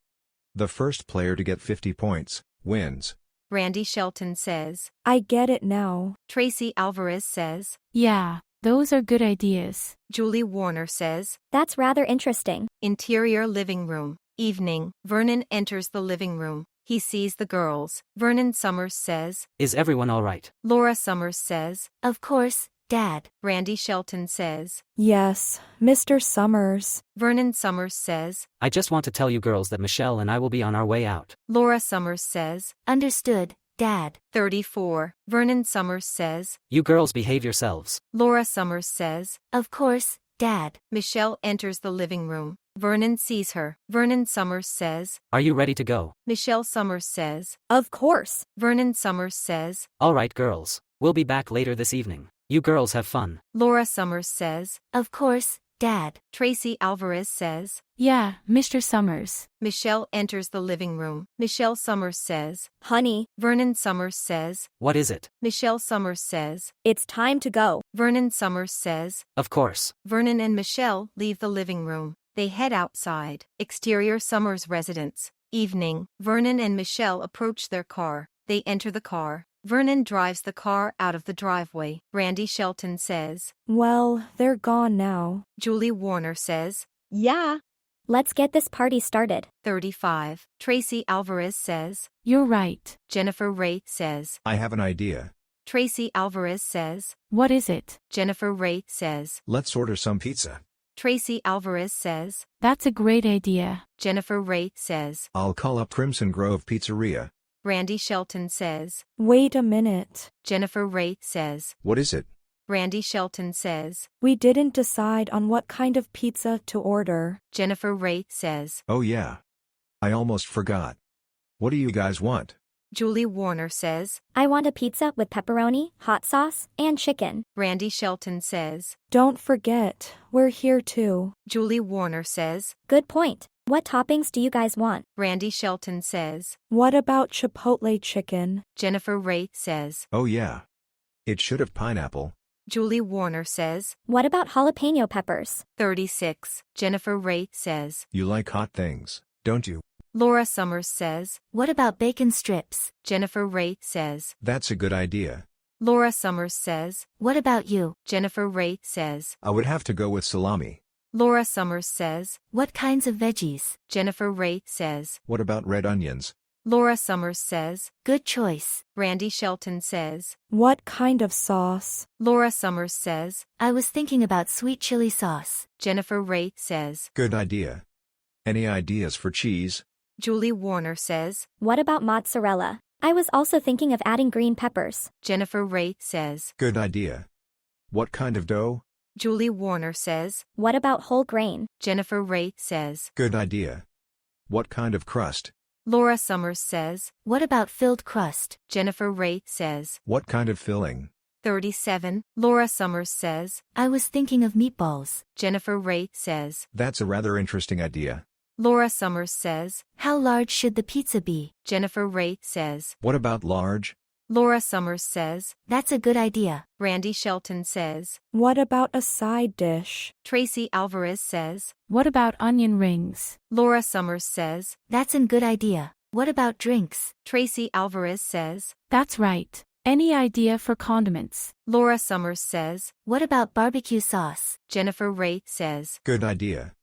The first player to get 50 points wins.
Randy Shelton says.
I get it now.
Tracy Alvarez says.
Yeah, those are good ideas.
Julie Warner says.
That's rather interesting.
Interior living room. Evening. Vernon enters the living room. He sees the girls. Vernon Summers says.
Is everyone all right?
Laura Summers says.
Of course, Dad.
Randy Shelton says.
Yes, Mr. Summers.
Vernon Summers says.
I just want to tell you girls that Michelle and I will be on our way out.
Laura Summers says.
Understood, Dad.
34. Vernon Summers says.
You girls behave yourselves.
Laura Summers says.
Of course, Dad.
Michelle enters the living room. Vernon sees her. Vernon Summers says.
Are you ready to go?
Michelle Summers says.
Of course.
Vernon Summers says.
All right girls, we'll be back later this evening. You girls have fun.
Laura Summers says.
Of course, Dad.
Tracy Alvarez says.
Yeah, Mr. Summers.
Michelle enters the living room. Michelle Summers says.
Honey.
Vernon Summers says.
What is it?
Michelle Summers says.
It's time to go.
Vernon Summers says.
Of course.
Vernon and Michelle leave the living room. They head outside. Exterior Summers residence. Evening. Vernon and Michelle approach their car. They enter the car. Vernon drives the car out of the driveway. Randy Shelton says.
Well, they're gone now.
Julie Warner says.
Yeah. Let's get this party started.
35. Tracy Alvarez says.
You're right.
Jennifer Ray says.
I have an idea.
Tracy Alvarez says.
What is it?
Jennifer Ray says.
Let's order some pizza.
Tracy Alvarez says.
That's a great idea.
Jennifer Ray says.
I'll call up Crimson Grove Pizzeria.
Randy Shelton says.
Wait a minute.
Jennifer Ray says.
What is it?
Randy Shelton says.
We didn't decide on what kind of pizza to order.
Jennifer Ray says.
Oh yeah. I almost forgot. What do you guys want?
Julie Warner says.
I want a pizza with pepperoni, hot sauce, and chicken.
Randy Shelton says.
Don't forget, we're here too.
Julie Warner says.
Good point. What toppings do you guys want?
Randy Shelton says.
What about chipotle chicken?
Jennifer Ray says.
Oh yeah. It should have pineapple.
Julie Warner says.
What about jalapeno peppers?
36. Jennifer Ray says.
You like hot things, don't you?
Laura Summers says.
What about bacon strips?
Jennifer Ray says.
That's a good idea.
Laura Summers says.
What about you?
Jennifer Ray says.
I would have to go with salami.
Laura Summers says.
What kinds of veggies?
Jennifer Ray says.
What about red onions?
Laura Summers says.
Good choice.
Randy Shelton says.
What kind of sauce?
Laura Summers says.
I was thinking about sweet chili sauce.
Jennifer Ray says.
Good idea. Any ideas for cheese?
Julie Warner says.
What about mozzarella? I was also thinking of adding green peppers.
Jennifer Ray says.
Good idea. What kind of dough?
Julie Warner says.
What about whole grain?
Jennifer Ray says.
Good idea. What kind of crust?
Laura Summers says.
What about filled crust?
Jennifer Ray says.
What kind of filling?
37. Laura Summers says.
I was thinking of meatballs.
Jennifer Ray says.
That's a rather interesting idea.
Laura Summers says.
How large should the pizza be?
Jennifer Ray says.
What about large?
Laura Summers says.
That's a good idea.
Randy Shelton says.
What about a side dish?
Tracy Alvarez says.
What about onion rings?
Laura Summers says.
That's a good idea. What about drinks?
Tracy Alvarez says.
That's right. Any idea for condiments?
Laura Summers says.
What about barbecue sauce?
Jennifer Ray says.
Good idea.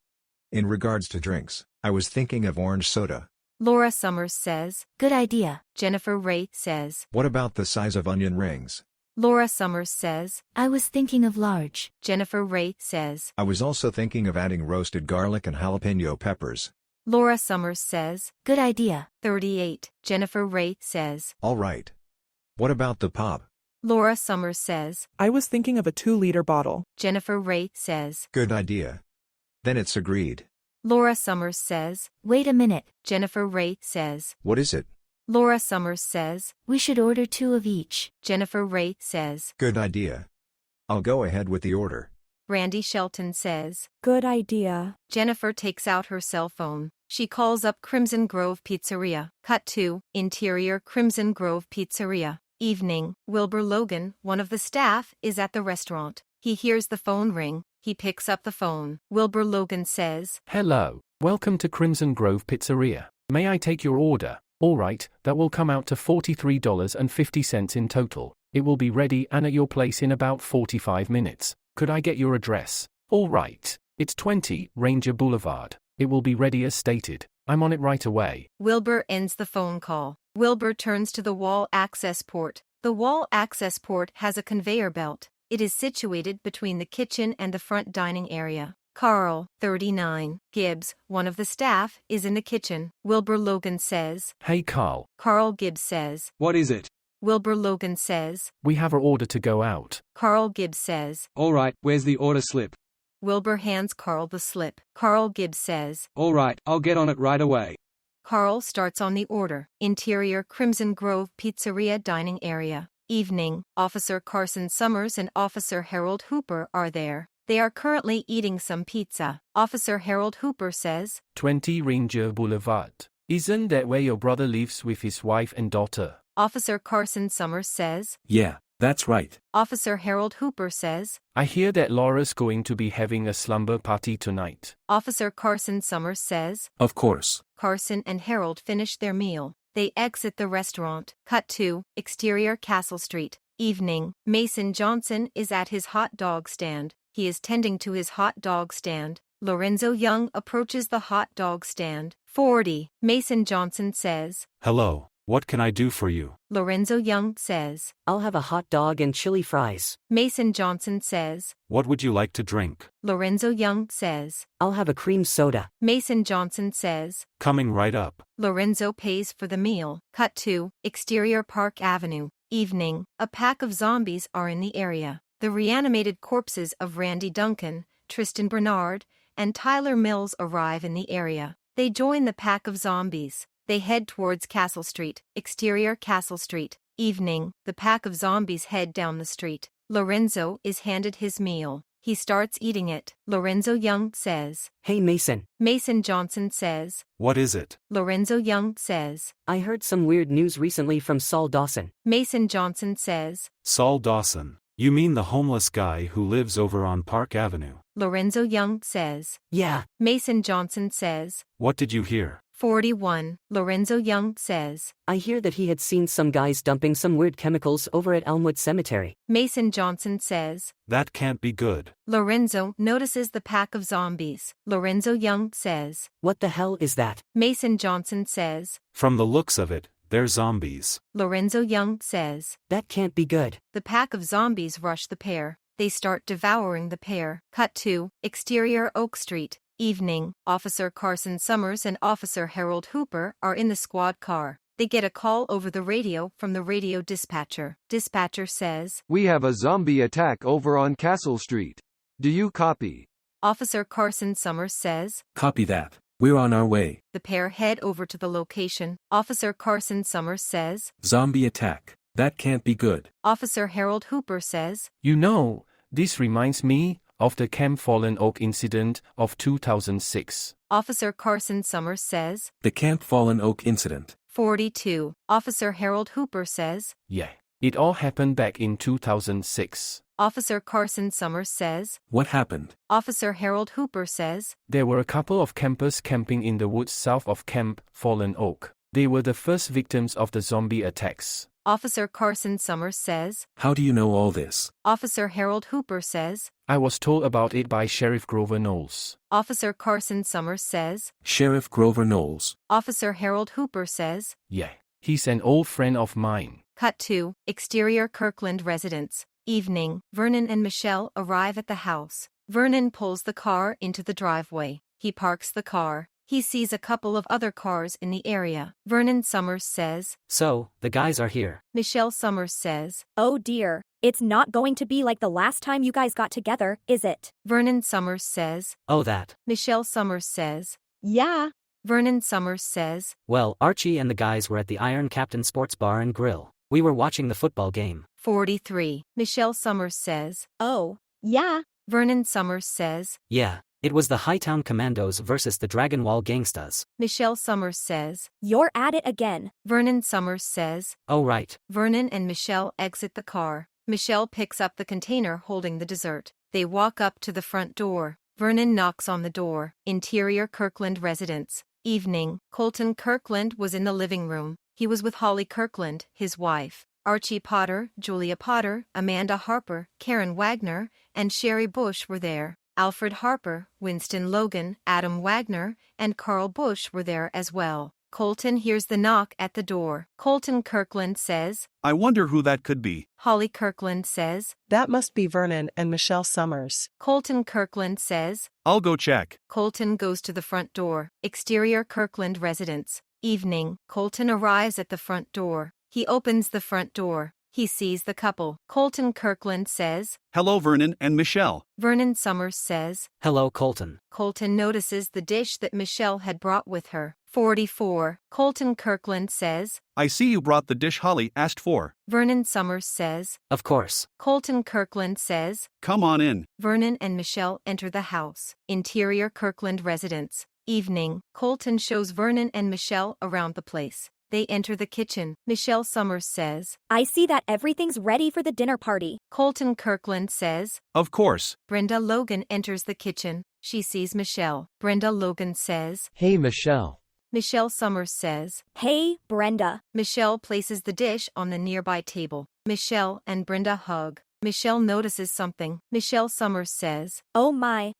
In regards to drinks, I was thinking of orange soda.
Laura Summers says.
Good idea.
Jennifer Ray says.
What about the size of onion rings?
Laura Summers says.
I was thinking of large.
Jennifer Ray says.
I was also thinking of adding roasted garlic and jalapeno peppers.
Laura Summers says.
Good idea.
38. Jennifer Ray says.
All right. What about the pop?
Laura Summers says.
I was thinking of a 2-liter bottle.
Jennifer Ray says.
Good idea. Then it's agreed.
Laura Summers says.
Wait a minute.
Jennifer Ray says.
What is it?
Laura Summers says.
We should order 2 of each.
Jennifer Ray says.
Good idea. I'll go ahead with the order.
Randy Shelton says.
Good idea.
Jennifer takes out her cell phone. She calls up Crimson Grove Pizzeria. Cut to, interior Crimson Grove Pizzeria. Evening, Wilbur Logan, one of the staff, is at the restaurant. He hears the phone ring. He picks up the phone. Wilbur Logan says.
Hello. Welcome to Crimson Grove Pizzeria. May I take your order? All right, that will come out to $43.50 in total. It will be ready and at your place in about 45 minutes. Could I get your address? All right. It's 20 Ranger Boulevard. It will be ready as stated. I'm on it right away.
Wilbur ends the phone call. Wilbur turns to the wall access port. The wall access port has a conveyor belt. It is situated between the kitchen and the front dining area. Carl, 39, Gibbs, one of the staff, is in the kitchen. Wilbur Logan says.
Hey Carl.
Carl Gibbs says.
What is it?
Wilbur Logan says.
We have our order to go out.
Carl Gibbs says.
All right, where's the order slip?
Wilbur hands Carl the slip. Carl Gibbs says.
All right, I'll get on it right away.
Carl starts on the order. Interior Crimson Grove Pizzeria dining area. Evening, Officer Carson Summers and Officer Harold Hooper are there. They are currently eating some pizza. Officer Harold Hooper says.
20 Ranger Boulevard. Isn't that where your brother lives with his wife and daughter?
Officer Carson Summers says.
Yeah, that's right.
Officer Harold Hooper says.
I hear that Laura's going to be having a slumber party tonight.
Officer Carson Summers says.
Of course.
Carson and Harold finish their meal. They exit the restaurant. Cut to, exterior Castle Street. Evening, Mason Johnson is at his hot dog stand. He is tending to his hot dog stand. Lorenzo Young approaches the hot dog stand. 40. Mason Johnson says.
Hello, what can I do for you?
Lorenzo Young says.
I'll have a hot dog and chili fries.
Mason Johnson says.
What would you like to drink?
Lorenzo Young says.
I'll have a cream soda.
Mason Johnson says.
Coming right up.
Lorenzo pays for the meal. Cut to, exterior Park Avenue. Evening, a pack of zombies are in the area. The reanimated corpses of Randy Duncan, Tristan Bernard, and Tyler Mills arrive in the area. They join the pack of zombies. They head towards Castle Street, exterior Castle Street. Evening, the pack of zombies head down the street. Lorenzo is handed his meal. He starts eating it. Lorenzo Young says.
Hey Mason.
Mason Johnson says.
What is it?
Lorenzo Young says.
I heard some weird news recently from Saul Dawson.
Mason Johnson says.
Saul Dawson. You mean the homeless guy who lives over on Park Avenue?
Lorenzo Young says.
Yeah.
Mason Johnson says.
What did you hear?
41. Lorenzo Young says.
I hear that he had seen some guys dumping some weird chemicals over at Elmwood Cemetery.
Mason Johnson says.
That can't be good.
Lorenzo notices the pack of zombies. Lorenzo Young says.
What the hell is that?
Mason Johnson says.
From the looks of it, they're zombies.
Lorenzo Young says.
That can't be good.
The pack of zombies rush the pair. They start devouring the pair. Cut to, exterior Oak Street. Evening, Officer Carson Summers and Officer Harold Hooper are in the squad car. They get a call over the radio from the radio dispatcher. Dispatcher says.
We have a zombie attack over on Castle Street. Do you copy?
Officer Carson Summers says.
Copy that. We're on our way.
The pair head over to the location. Officer Carson Summers says.
Zombie attack. That can't be good.
Officer Harold Hooper says.
You know, this reminds me of the Camp Fallen Oak incident of 2006.
Officer Carson Summers says.
The Camp Fallen Oak incident.
42. Officer Harold Hooper says.
Yeah. It all happened back in 2006.
Officer Carson Summers says.
What happened?
Officer Harold Hooper says.
There were a couple of campers camping in the woods south of Camp Fallen Oak. They were the first victims of the zombie attacks.
Officer Carson Summers says.
How do you know all this?
Officer Harold Hooper says.
I was told about it by Sheriff Grover Knowles.
Officer Carson Summers says.
Sheriff Grover Knowles.
Officer Harold Hooper says.
Yeah. He's an old friend of mine.
Cut to exterior Kirkland residence. Evening. Vernon and Michelle arrive at the house. Vernon pulls the car into the driveway. He parks the car. He sees a couple of other cars in the area. Vernon Summers says.
So, the guys are here.
Michelle Summers says.
Oh dear. It's not going to be like the last time you guys got together, is it?
Vernon Summers says.
Oh, that.
Michelle Summers says.
Yeah.
Vernon Summers says.
Well, Archie and the guys were at the Iron Captain Sports Bar and Grill. We were watching the football game.
43. Michelle Summers says.
Oh, yeah.
Vernon Summers says.
Yeah. It was the Hightown Commandos versus the Dragonwall Gangstas.
Michelle Summers says.
You're at it again.
Vernon Summers says.
Oh right.
Vernon and Michelle exit the car. Michelle picks up the container holding the dessert. They walk up to the front door. Vernon knocks on the door. Interior Kirkland residence. Evening. Colton Kirkland was in the living room. He was with Holly Kirkland, his wife. Archie Potter, Julia Potter, Amanda Harper, Karen Wagner, and Sherry Bush were there. Alfred Harper, Winston Logan, Adam Wagner, and Carl Bush were there as well. Colton hears the knock at the door. Colton Kirkland says.
I wonder who that could be.
Holly Kirkland says.
That must be Vernon and Michelle Summers.
Colton Kirkland says.
I'll go check.
Colton goes to the front door. Exterior Kirkland residence. Evening. Colton arrives at the front door. He opens the front door. He sees the couple. Colton Kirkland says.
Hello, Vernon and Michelle.
Vernon Summers says.
Hello, Colton.
Colton notices the dish that Michelle had brought with her. 44. Colton Kirkland says.
I see you brought the dish Holly asked for.
Vernon Summers says.
Of course.
Colton Kirkland says.
Come on in.
Vernon and Michelle enter the house. Interior Kirkland residence. Evening. Colton shows Vernon and Michelle around the place. They enter the kitchen. Michelle Summers says.
I see that everything's ready for the dinner party.
Colton Kirkland says.
Of course.
Brenda Logan enters the kitchen. She sees Michelle. Brenda Logan says.
Hey, Michelle.
Michelle Summers says.
Hey, Brenda.
Michelle places the dish on the nearby table. Michelle and Brenda hug. Michelle notices something. Michelle Summers says.
Oh my.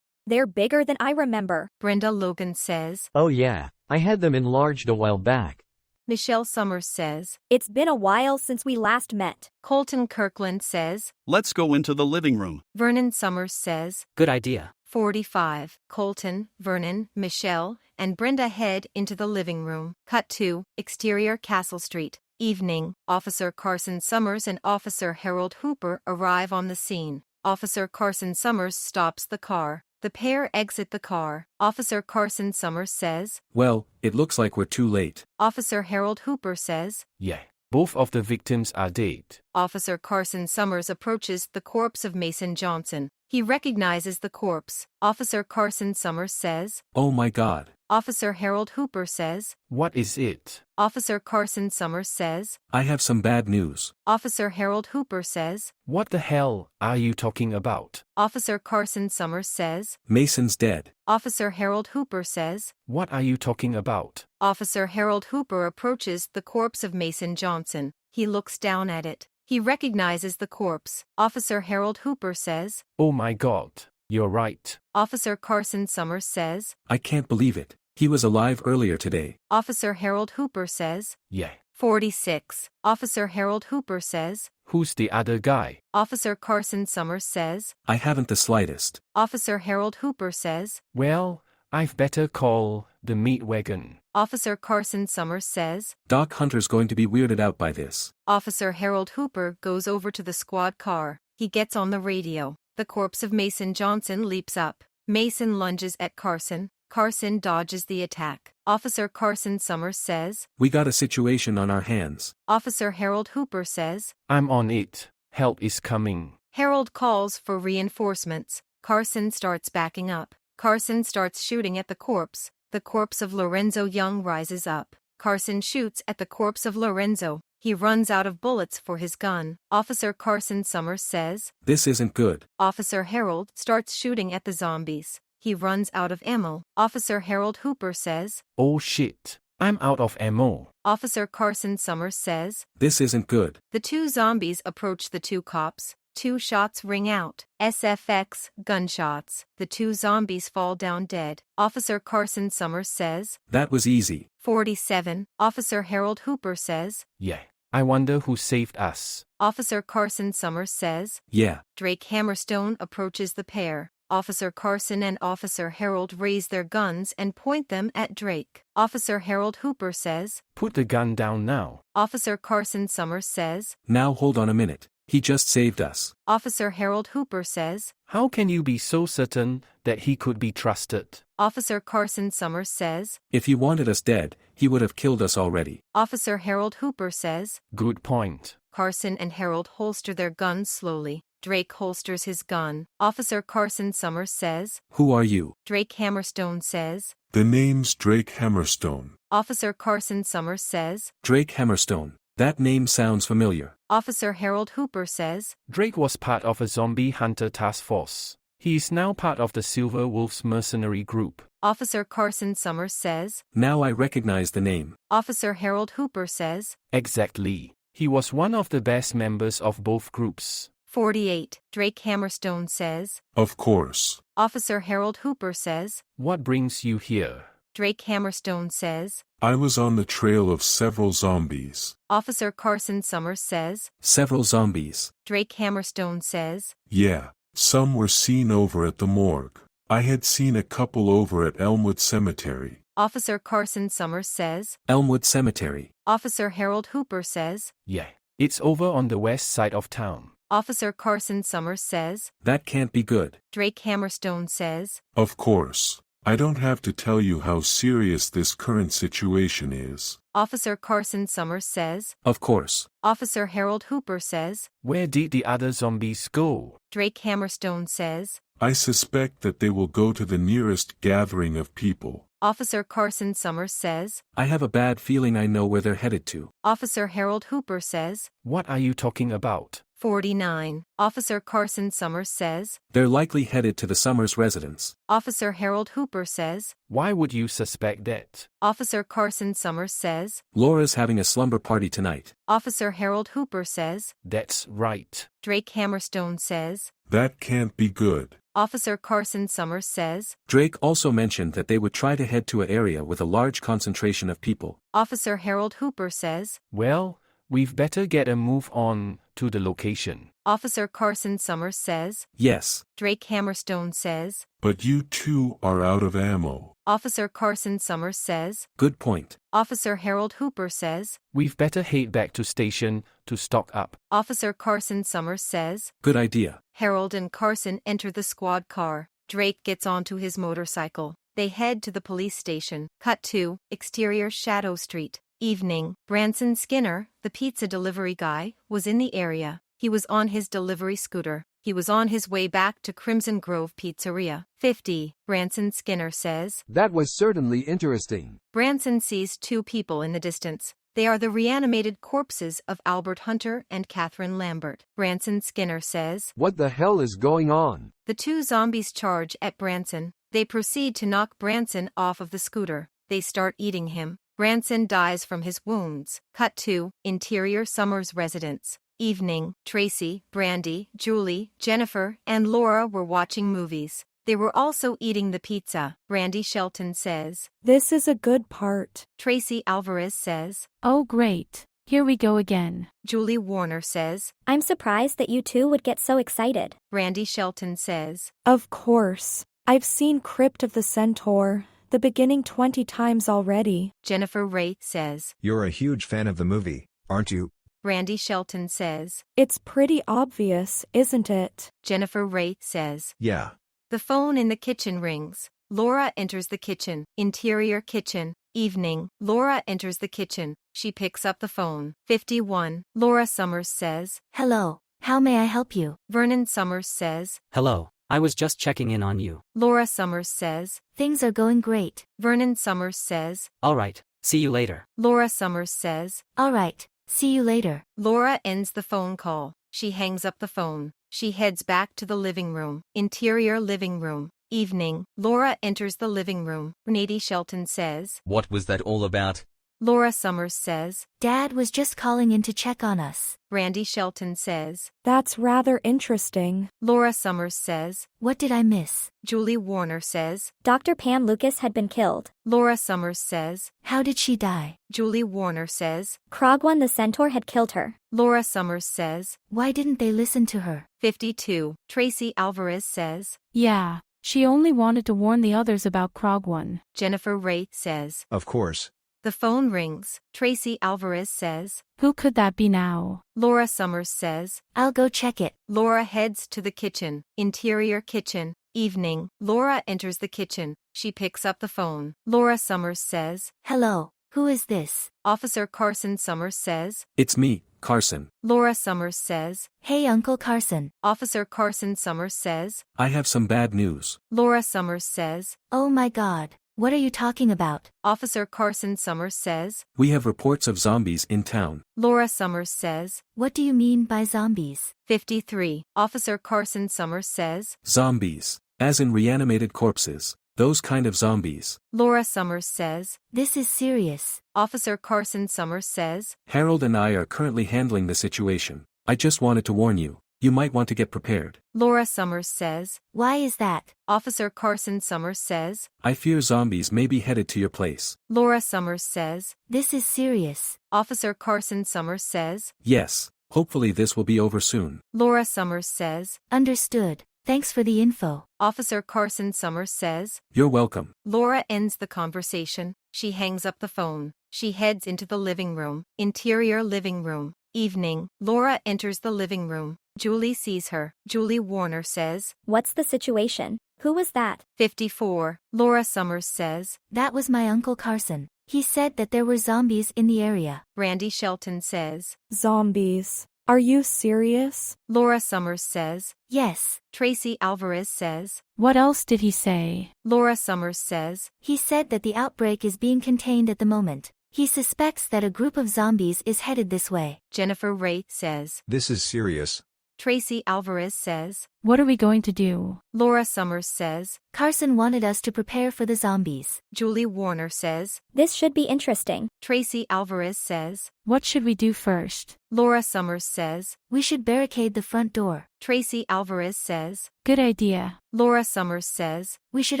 They're bigger than I remember.
Brenda Logan says.
Oh yeah, I had them enlarged a while back.
Michelle Summers says.
It's been a while since we last met.
Colton Kirkland says.
Let's go into the living room.
Vernon Summers says.
Good idea.
45. Colton, Vernon, Michelle, and Brenda head into the living room. Cut to exterior Castle Street. Evening. Officer Carson Summers and Officer Harold Hooper arrive on the scene. Officer Carson Summers stops the car. The pair exit the car. Officer Carson Summers says.
Well, it looks like we're too late.
Officer Harold Hooper says.
Yeah. Both of the victims are dead.
Officer Carson Summers approaches the corpse of Mason Johnson. He recognizes the corpse. Officer Carson Summers says.
Oh my God.
Officer Harold Hooper says.
What is it?
Officer Carson Summers says.
I have some bad news.
Officer Harold Hooper says.
What the hell are you talking about?
Officer Carson Summers says.
Mason's dead.
Officer Harold Hooper says.
What are you talking about?
Officer Harold Hooper approaches the corpse of Mason Johnson. He looks down at it. He recognizes the corpse. Officer Harold Hooper says.
Oh my God, you're right.
Officer Carson Summers says.
I can't believe it. He was alive earlier today.
Officer Harold Hooper says.
Yeah.
46. Officer Harold Hooper says.
Who's the other guy?
Officer Carson Summers says.
I haven't the slightest.
Officer Harold Hooper says.
Well, I've better call the meat wagon.
Officer Carson Summers says.
Doc Hunter's going to be weirded out by this.
Officer Harold Hooper goes over to the squad car. He gets on the radio. The corpse of Mason Johnson leaps up. Mason lunges at Carson. Carson dodges the attack. Officer Carson Summers says,
We got a situation on our hands.
Officer Harold Hooper says,
I'm on it. Help is coming.
Harold calls for reinforcements. Carson starts backing up. Carson starts shooting at the corpse. The corpse of Lorenzo Young rises up. Carson shoots at the corpse of Lorenzo. He runs out of bullets for his gun. Officer Carson Summers says,
This isn't good.
Officer Harold starts shooting at the zombies. He runs out of ammo. Officer Harold Hooper says,
Oh shit. I'm out of ammo.
Officer Carson Summers says,
This isn't good.
The two zombies approach the two cops. 2 shots ring out. SFX, gunshots. The 2 zombies fall down dead. Officer Carson Summers says,
That was easy.
47. Officer Harold Hooper says,
Yeah. I wonder who saved us.
Officer Carson Summers says,
Yeah.
Drake Hammerstone approaches the pair. Officer Carson and Officer Harold raise their guns and point them at Drake. Officer Harold Hooper says,
Put the gun down now.
Officer Carson Summers says,
Now hold on a minute. He just saved us.
Officer Harold Hooper says,
How can you be so certain that he could be trusted?
Officer Carson Summers says,
If he wanted us dead, he would have killed us already.
Officer Harold Hooper says,
Good point.
Carson and Harold holster their guns slowly. Drake holsters his gun. Officer Carson Summers says,
Who are you?
Drake Hammerstone says,
The name's Drake Hammerstone.
Officer Carson Summers says,
Drake Hammerstone. That name sounds familiar.
Officer Harold Hooper says,
Drake was part of a zombie hunter task force. He is now part of the Silver Wolves mercenary group.
Officer Carson Summers says,
Now I recognize the name.
Officer Harold Hooper says,
Exactly. He was one of the best members of both groups.
48. Drake Hammerstone says,
Of course.
Officer Harold Hooper says,
What brings you here?
Drake Hammerstone says,
I was on the trail of several zombies.
Officer Carson Summers says,
Several zombies.
Drake Hammerstone says,
Yeah, some were seen over at the morgue. I had seen a couple over at Elmwood Cemetery.
Officer Carson Summers says,
Elmwood Cemetery.
Officer Harold Hooper says,
Yeah, it's over on the west side of town.
Officer Carson Summers says,
That can't be good.
Drake Hammerstone says,
Of course. I don't have to tell you how serious this current situation is.
Officer Carson Summers says,
Of course.
Officer Harold Hooper says,
Where did the other zombies go?
Drake Hammerstone says,
I suspect that they will go to the nearest gathering of people.
Officer Carson Summers says,
I have a bad feeling I know where they're headed to.
Officer Harold Hooper says,
What are you talking about?
49. Officer Carson Summers says,
They're likely headed to the Summers residence.
Officer Harold Hooper says,
Why would you suspect that?
Officer Carson Summers says,
Laura's having a slumber party tonight.
Officer Harold Hooper says,
That's right.
Drake Hammerstone says,
That can't be good.
Officer Carson Summers says,
Drake also mentioned that they would try to head to an area with a large concentration of people.
Officer Harold Hooper says,
Well, we've better get a move on to the location.
Officer Carson Summers says,
Yes.
Drake Hammerstone says,
But you two are out of ammo.
Officer Carson Summers says,
Good point.
Officer Harold Hooper says,
We've better head back to station to stock up.
Officer Carson Summers says,
Good idea.
Harold and Carson enter the squad car. Drake gets onto his motorcycle. They head to the police station. Cut to, exterior Shadow Street. Evening. Branson Skinner, the pizza delivery guy, was in the area. He was on his delivery scooter. He was on his way back to Crimson Grove Pizzeria. 50. Branson Skinner says,
That was certainly interesting.
Branson sees 2 people in the distance. They are the reanimated corpses of Albert Hunter and Catherine Lambert. Branson Skinner says,
What the hell is going on?
The 2 zombies charge at Branson. They proceed to knock Branson off of the scooter. They start eating him. Branson dies from his wounds. Cut to, interior Summers residence. Evening. Tracy, Brandy, Julie, Jennifer, and Laura were watching movies. They were also eating the pizza. Brandy Shelton says,
This is a good part.
Tracy Alvarez says,
Oh great. Here we go again.
Julie Warner says,
I'm surprised that you two would get so excited.
Brandy Shelton says,
Of course. I've seen Crypt of the Centaur, the beginning 20 times already.
Jennifer Ray says,
You're a huge fan of the movie, aren't you?
Randy Shelton says.
It's pretty obvious, isn't it?
Jennifer Ray says.
Yeah.
The phone in the kitchen rings. Laura enters the kitchen. Interior kitchen. Evening. Laura enters the kitchen. She picks up the phone. 51. Laura Summers says.
Hello, how may I help you?
Vernon Summers says.
Hello, I was just checking in on you.
Laura Summers says.
Things are going great.
Vernon Summers says.
Alright, see you later.
Laura Summers says.
Alright, see you later.
Laura ends the phone call. She hangs up the phone. She heads back to the living room. Interior living room. Evening. Laura enters the living room. Randy Shelton says.
What was that all about?
Laura Summers says.
Dad was just calling in to check on us.
Randy Shelton says.
That's rather interesting.
Laura Summers says.
What did I miss?
Julie Warner says.
Dr. Pam Lucas had been killed.
Laura Summers says.
How did she die?
Julie Warner says.
Krogwan the centaur had killed her.
Laura Summers says.
Why didn't they listen to her?
52. Tracy Alvarez says.
Yeah, she only wanted to warn the others about Krogwan.
Jennifer Ray says.
Of course.
The phone rings. Tracy Alvarez says.
Who could that be now?
Laura Summers says.
I'll go check it.
Laura heads to the kitchen. Interior kitchen. Evening. Laura enters the kitchen. She picks up the phone. Laura Summers says.
Hello, who is this?
Officer Carson Summers says.
It's me, Carson.
Laura Summers says.
Hey Uncle Carson.
Officer Carson Summers says.
I have some bad news.
Laura Summers says.
Oh my God. What are you talking about?
Officer Carson Summers says.
We have reports of zombies in town.
Laura Summers says.
What do you mean by zombies?
53. Officer Carson Summers says.
Zombies. As in reanimated corpses. Those kind of zombies.
Laura Summers says.
This is serious.
Officer Carson Summers says.
Harold and I are currently handling the situation. I just wanted to warn you. You might want to get prepared.
Laura Summers says.
Why is that?
Officer Carson Summers says.
I fear zombies may be headed to your place.
Laura Summers says.
This is serious.
Officer Carson Summers says.
Yes, hopefully this will be over soon.
Laura Summers says.
Understood. Thanks for the info.
Officer Carson Summers says.
You're welcome.
Laura ends the conversation. She hangs up the phone. She heads into the living room. Interior living room. Evening. Laura enters the living room. Julie sees her. Julie Warner says.
What's the situation? Who was that?
54. Laura Summers says.
That was my Uncle Carson. He said that there were zombies in the area.
Randy Shelton says.
Zombies. Are you serious?
Laura Summers says.
Yes.
Tracy Alvarez says.
What else did he say?
Laura Summers says.
He said that the outbreak is being contained at the moment. He suspects that a group of zombies is headed this way.
Jennifer Ray says.
This is serious.
Tracy Alvarez says.
What are we going to do?
Laura Summers says.
Carson wanted us to prepare for the zombies.
Julie Warner says.
This should be interesting.
Tracy Alvarez says.
What should we do first?
Laura Summers says.
We should barricade the front door.
Tracy Alvarez says.
Good idea.
Laura Summers says.
We should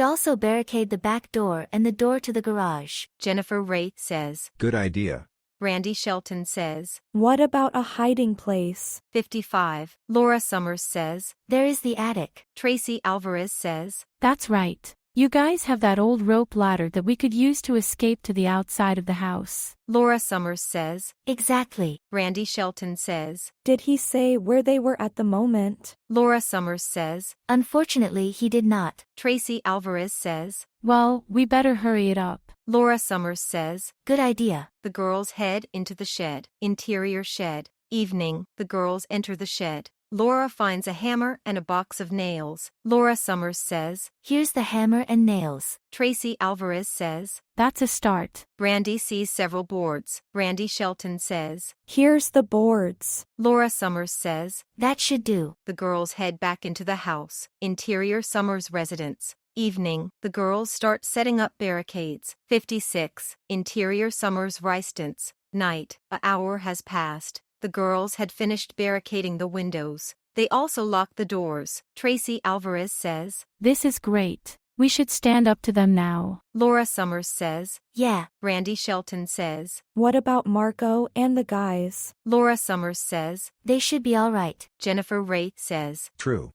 also barricade the back door and the door to the garage.
Jennifer Ray says.
Good idea.
Randy Shelton says.
What about a hiding place?
55. Laura Summers says.
There is the attic.
Tracy Alvarez says.
That's right. You guys have that old rope ladder that we could use to escape to the outside of the house.
Laura Summers says.
Exactly.
Randy Shelton says.
Did he say where they were at the moment?
Laura Summers says.
Unfortunately, he did not.
Tracy Alvarez says.
Well, we better hurry it up.
Laura Summers says.
Good idea.
The girls head into the shed. Interior shed. Evening. The girls enter the shed. Laura finds a hammer and a box of nails. Laura Summers says.
Here's the hammer and nails.
Tracy Alvarez says.
That's a start.
Randy sees several boards. Randy Shelton says.
Here's the boards.
Laura Summers says.
That should do.
The girls head back into the house. Interior Summers residence. Evening. The girls start setting up barricades. 56. Interior Summers residence. Night. An hour has passed. The girls had finished barricading the windows. They also locked the doors. Tracy Alvarez says.
This is great. We should stand up to them now.
Laura Summers says.
Yeah.
Randy Shelton says.
What about Marco and the guys?
Laura Summers says.
They should be all right.
Jennifer Ray says.
True.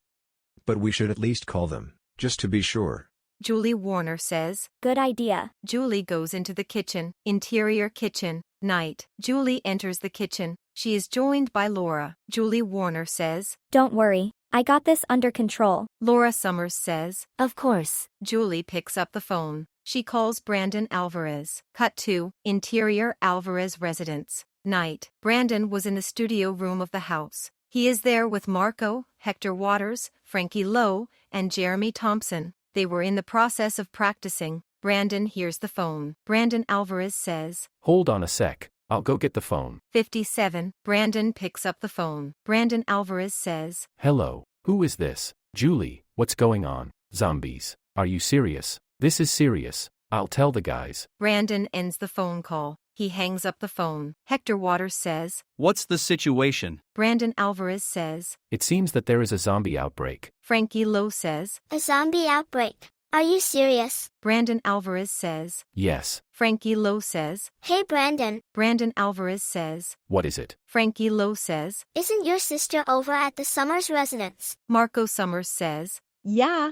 But we should at least call them, just to be sure.
Julie Warner says.
Good idea.
Julie goes into the kitchen. Interior kitchen. Night. Julie enters the kitchen. She is joined by Laura. Julie Warner says,
Don't worry, I got this under control.
Laura Summers says,
Of course.
Julie picks up the phone. She calls Brandon Alvarez. Cut to interior Alvarez residence. Night. Brandon was in the studio room of the house. He is there with Marco, Hector Waters, Frankie Lowe, and Jeremy Thompson. They were in the process of practicing. Brandon hears the phone. Brandon Alvarez says,
Hold on a sec, I'll go get the phone.
57. Brandon picks up the phone. Brandon Alvarez says,
Hello, who is this? Julie, what's going on? Zombies. Are you serious? This is serious. I'll tell the guys.
Brandon ends the phone call. He hangs up the phone. Hector Waters says,
What's the situation?
Brandon Alvarez says,
It seems that there is a zombie outbreak.
Frankie Lowe says,
A zombie outbreak. Are you serious?
Brandon Alvarez says,
Yes.
Frankie Lowe says,
Hey Brandon.
Brandon Alvarez says,
What is it?
Frankie Lowe says,
Isn't your sister over at the Summers residence?
Marco Summers says,
Yeah.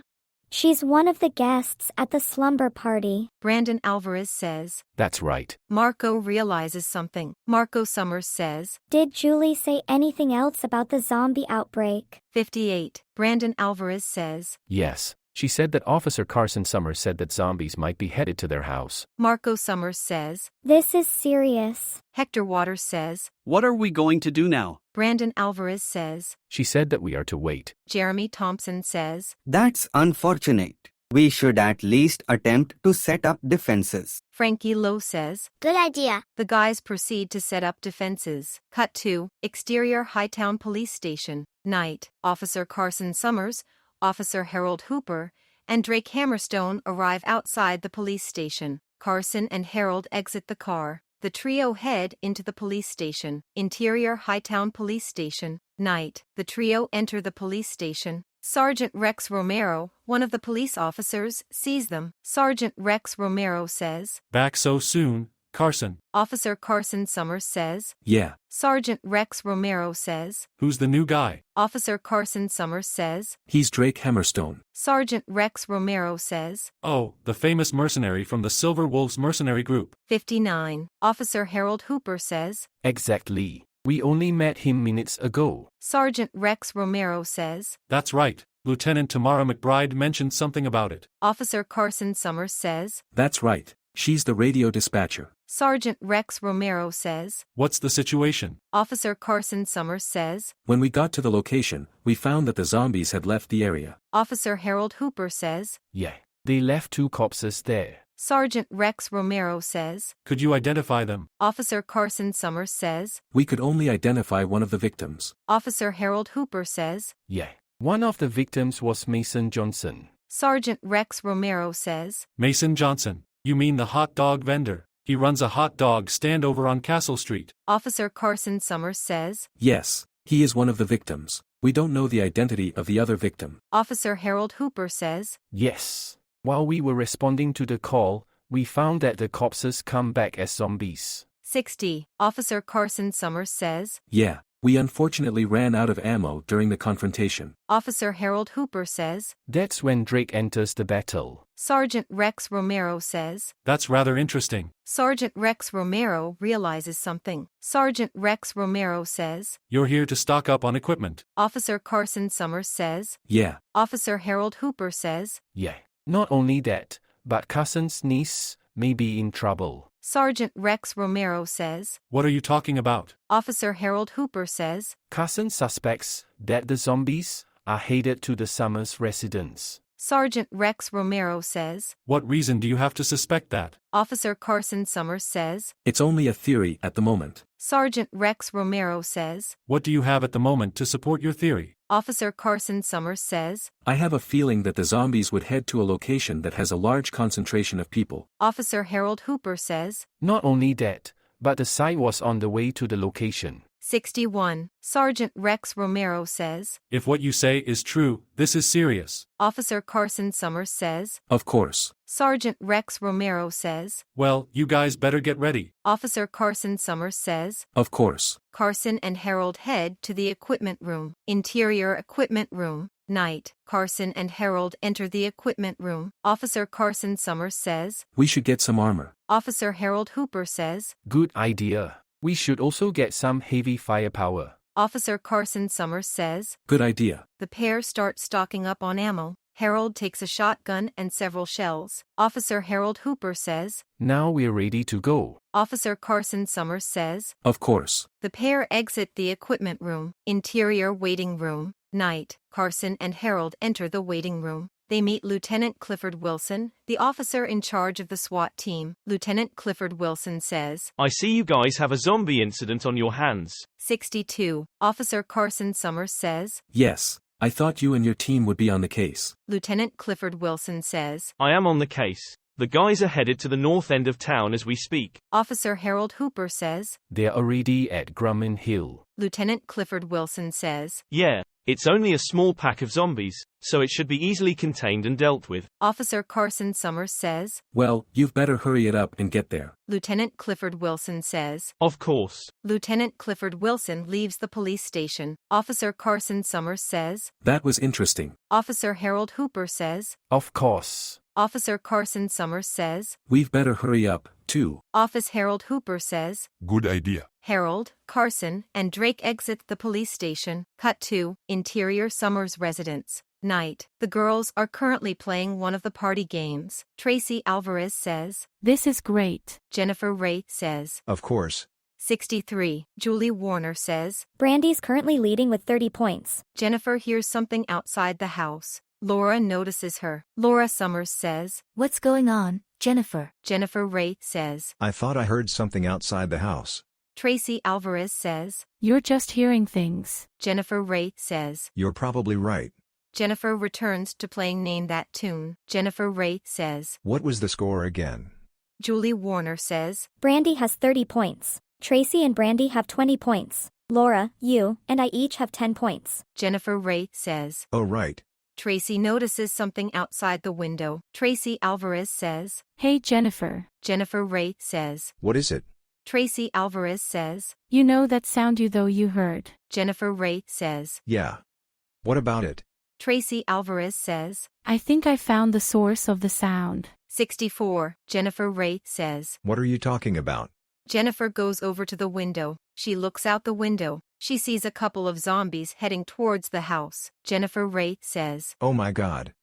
She's one of the guests at the slumber party.
Brandon Alvarez says,
That's right.
Marco realizes something. Marco Summers says,
Did Julie say anything else about the zombie outbreak?
58. Brandon Alvarez says,
Yes. She said that Officer Carson Summers said that zombies might be headed to their house.
Marco Summers says,
This is serious.
Hector Waters says,
What are we going to do now?
Brandon Alvarez says,
She said that we are to wait.
Jeremy Thompson says,
That's unfortunate. We should at least attempt to set up defenses.
Frankie Lowe says,
Good idea.
The guys proceed to set up defenses. Cut to exterior Hightown Police Station. Night. Officer Carson Summers, Officer Harold Hooper, and Drake Hammerstone arrive outside the police station. Carson and Harold exit the car. The trio head into the police station. Interior Hightown Police Station. Night. The trio enter the police station. Sergeant Rex Romero, one of the police officers, sees them. Sergeant Rex Romero says,
Back so soon, Carson.
Officer Carson Summers says,
Yeah.
Sergeant Rex Romero says,
Who's the new guy?
Officer Carson Summers says,
He's Drake Hammerstone.
Sergeant Rex Romero says,
Oh, the famous mercenary from the Silver Wolves mercenary group.
59. Officer Harold Hooper says,
Exactly. We only met him minutes ago.
Sergeant Rex Romero says,
That's right. Lieutenant Tamara McBride mentioned something about it.
Officer Carson Summers says,
That's right. She's the radio dispatcher.
Sergeant Rex Romero says,
What's the situation?
Officer Carson Summers says,
When we got to the location, we found that the zombies had left the area.
Officer Harold Hooper says,
Yeah. They left 2 corpses there.
Sergeant Rex Romero says,
Could you identify them?
Officer Carson Summers says,
We could only identify one of the victims.
Officer Harold Hooper says,
Yeah. One of the victims was Mason Johnson.
Sergeant Rex Romero says,
Mason Johnson. You mean the hot dog vendor? He runs a hot dog stand over on Castle Street.
Officer Carson Summers says,
Yes, he is one of the victims. We don't know the identity of the other victim.
Officer Harold Hooper says,
Yes. While we were responding to the call, we found that the corpses come back as zombies.
60. Officer Carson Summers says,
Yeah, we unfortunately ran out of ammo during the confrontation.
Officer Harold Hooper says,
That's when Drake enters the battle.
Sergeant Rex Romero says,
That's rather interesting.
Sergeant Rex Romero realizes something. Sergeant Rex Romero says,
You're here to stock up on equipment.
Officer Carson Summers says,
Yeah.
Officer Harold Hooper says,
Yeah. Not only that, but Carson's niece may be in trouble.
Sergeant Rex Romero says,
What are you talking about?
Officer Harold Hooper says,
Carson suspects that the zombies are headed to the Summers residence.
Sergeant Rex Romero says,
What reason do you have to suspect that?
Officer Carson Summers says,
It's only a theory at the moment.
Sergeant Rex Romero says,
What do you have at the moment to support your theory?
Officer Carson Summers says,
I have a feeling that the zombies would head to a location that has a large concentration of people.
Officer Harold Hooper says,
Not only that, but the site was on the way to the location.
61. Sergeant Rex Romero says,
If what you say is true, this is serious.
Officer Carson Summers says,
Of course.
Sergeant Rex Romero says,
Well, you guys better get ready.
Officer Carson Summers says,
Of course.
Carson and Harold head to the equipment room. Interior equipment room. Night. Carson and Harold enter the equipment room. Officer Carson Summers says,
We should get some armor.
Officer Harold Hooper says,
Good idea. We should also get some heavy firepower.
Officer Carson Summers says.
Good idea.
The pair start stocking up on ammo. Harold takes a shotgun and several shells. Officer Harold Hooper says.
Now we're ready to go.
Officer Carson Summers says.
Of course.
The pair exit the equipment room, interior waiting room. Night. Carson and Harold enter the waiting room. They meet Lieutenant Clifford Wilson, the officer in charge of the SWAT team. Lieutenant Clifford Wilson says,
I see you guys have a zombie incident on your hands.
62. Officer Carson Summers says,
Yes, I thought you and your team would be on the case.
Lieutenant Clifford Wilson says,
I am on the case. The guys are headed to the north end of town as we speak.
Officer Harold Hooper says,
They're already at Grumman Hill.
Lieutenant Clifford Wilson says,
Yeah, it's only a small pack of zombies, so it should be easily contained and dealt with.
Officer Carson Summers says,
Well, you've better hurry it up and get there.
Lieutenant Clifford Wilson says,
Of course.
Lieutenant Clifford Wilson leaves the police station. Officer Carson Summers says,
That was interesting.
Officer Harold Hooper says,
Of course.
Officer Carson Summers says,
We've better hurry up, too.
Officer Harold Hooper says,
Good idea.
Harold, Carson, and Drake exit the police station. Cut to Interior Summers residence. Night. The girls are currently playing one of the party games. Tracy Alvarez says,
This is great.
Jennifer Ray says,
Of course.
63. Julie Warner says,
Brandy's currently leading with 30 points.
Jennifer hears something outside the house. Laura notices her. Laura Summers says,
What's going on, Jennifer?
Jennifer Ray says,
I thought I heard something outside the house.
Tracy Alvarez says,
You're just hearing things.
Jennifer Ray says,
You're probably right.
Jennifer returns to playing Name That Tune. Jennifer Ray says,
What was the score again?
Julie Warner says,
Brandy has 30 points. Tracy and Brandy have 20 points. Laura, you, and I each have 10 points.
Jennifer Ray says,
Oh right.
Tracy notices something outside the window. Tracy Alvarez says,
Hey Jennifer.
Jennifer Ray says,
What is it?
Tracy Alvarez says,
You know that sound you heard.
Jennifer Ray says,
Yeah. What about it?
Tracy Alvarez says,
I think I found the source of the sound.
64. Jennifer Ray says,
What are you talking about?
Jennifer goes over to the window. She looks out the window. She sees a couple of zombies heading towards the house. Jennifer Ray says,
Oh my God.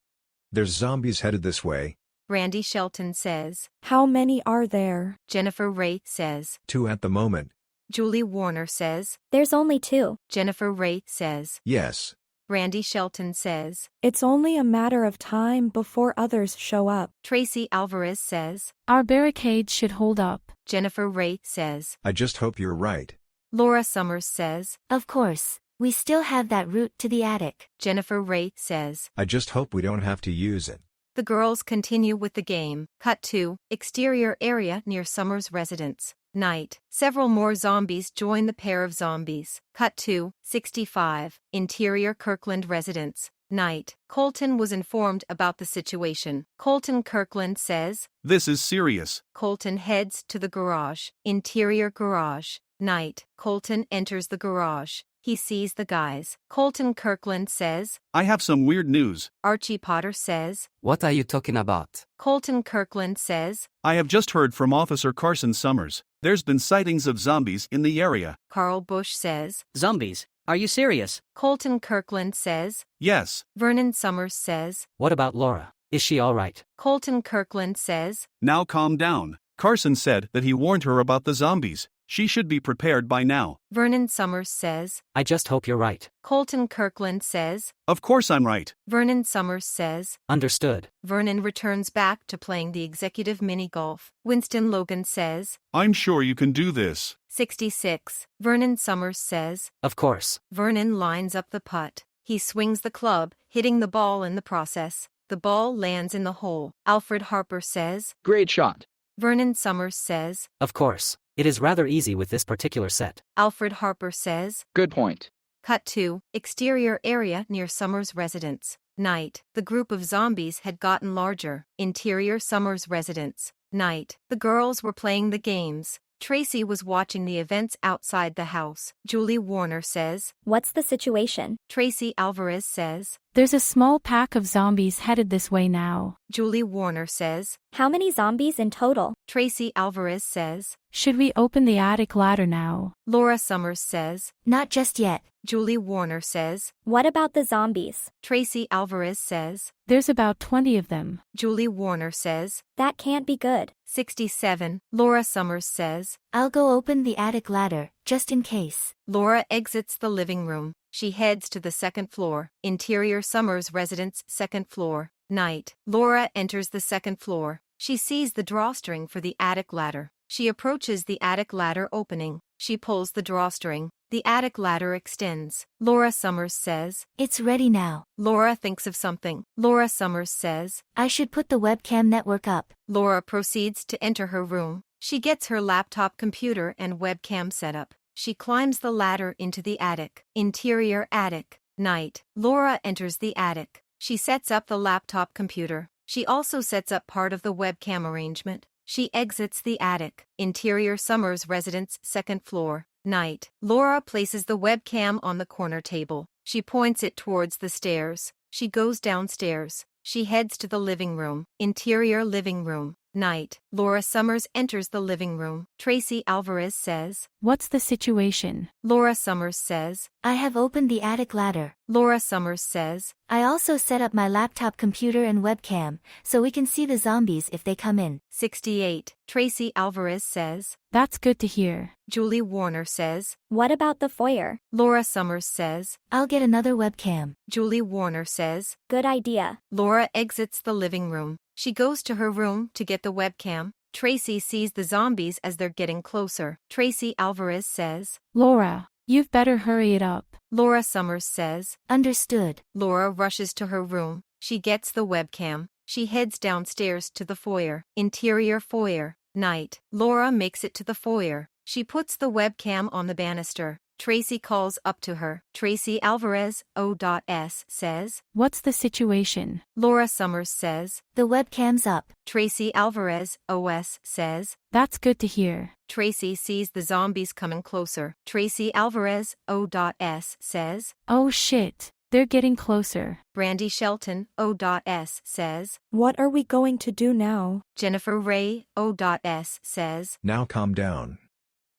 There's zombies headed this way.
Randy Shelton says,
How many are there?
Jennifer Ray says,
2 at the moment.
Julie Warner says,
There's only 2.
Jennifer Ray says,
Yes.
Randy Shelton says,
It's only a matter of time before others show up.
Tracy Alvarez says,
Our barricades should hold up.
Jennifer Ray says,
I just hope you're right.
Laura Summers says,
Of course. We still have that route to the attic.
Jennifer Ray says,
I just hope we don't have to use it.
The girls continue with the game. Cut to exterior area near Summers' residence. Night. Several more zombies join the pair of zombies. Cut to 65. Interior Kirkland residence. Night. Colton was informed about the situation. Colton Kirkland says,
This is serious.
Colton heads to the garage. Interior garage. Night. Colton enters the garage. He sees the guys. Colton Kirkland says,
I have some weird news.
Archie Potter says,
What are you talking about?
Colton Kirkland says,
I have just heard from Officer Carson Summers. There's been sightings of zombies in the area.
Carl Bush says,
Zombies? Are you serious?
Colton Kirkland says,
Yes.
Vernon Summers says,
What about Laura? Is she all right?
Colton Kirkland says,
Now calm down. Carson said that he warned her about the zombies. She should be prepared by now.
Vernon Summers says,
I just hope you're right.
Colton Kirkland says,
Of course I'm right.
Vernon Summers says,
Understood.
Vernon returns back to playing the executive mini-golf. Winston Logan says,
I'm sure you can do this.
66. Vernon Summers says,
Of course.
Vernon lines up the putt. He swings the club, hitting the ball in the process. The ball lands in the hole. Alfred Harper says,
Great shot.
Vernon Summers says,
Of course. It is rather easy with this particular set.
Alfred Harper says,
Good point.
Cut to exterior area near Summers' residence. Night. The group of zombies had gotten larger. Interior Summers' residence. Night. The girls were playing the games. Tracy was watching the events outside the house. Julie Warner says,
What's the situation?
Tracy Alvarez says,
There's a small pack of zombies headed this way now.
Julie Warner says.
How many zombies in total?
Tracy Alvarez says.
Should we open the attic ladder now?
Laura Summers says.
Not just yet.
Julie Warner says.
What about the zombies?
Tracy Alvarez says.
There's about 20 of them.
Julie Warner says.
That can't be good.
67. Laura Summers says.
I'll go open the attic ladder, just in case.
Laura exits the living room. She heads to the second floor. Interior Summers residence, second floor. Night. Laura enters the second floor. She sees the drawstring for the attic ladder. She approaches the attic ladder opening. She pulls the drawstring. The attic ladder extends. Laura Summers says.
It's ready now.
Laura thinks of something. Laura Summers says.
I should put the webcam network up.
Laura proceeds to enter her room. She gets her laptop computer and webcam set up. She climbs the ladder into the attic. Interior attic. Night. Laura enters the attic. She sets up the laptop computer. She also sets up part of the webcam arrangement. She exits the attic. Interior Summers residence, second floor. Night. Laura places the webcam on the corner table. She points it towards the stairs. She goes downstairs. She heads to the living room. Interior living room. Night. Laura Summers enters the living room. Tracy Alvarez says.
What's the situation?
Laura Summers says.
I have opened the attic ladder.
Laura Summers says.
I also set up my laptop computer and webcam, so we can see the zombies if they come in.
68. Tracy Alvarez says.
That's good to hear.
Julie Warner says.
What about the foyer?
Laura Summers says.
I'll get another webcam.
Julie Warner says.
Good idea.
Laura exits the living room. She goes to her room to get the webcam. Tracy sees the zombies as they're getting closer. Tracy Alvarez says.
Laura, you've better hurry it up.
Laura Summers says.
Understood.
Laura rushes to her room. She gets the webcam. She heads downstairs to the foyer. Interior foyer. Night. Laura makes it to the foyer. She puts the webcam on the banister. Tracy calls up to her. Tracy Alvarez, O.S. says.
What's the situation?
Laura Summers says.
The webcam's up.
Tracy Alvarez, O.S. says.
That's good to hear.
Tracy sees the zombies coming closer. Tracy Alvarez, O.S. says.
Oh shit. They're getting closer.
Brandy Shelton, O.S. says.
What are we going to do now?
Jennifer Ray, O.S. says.
Now calm down.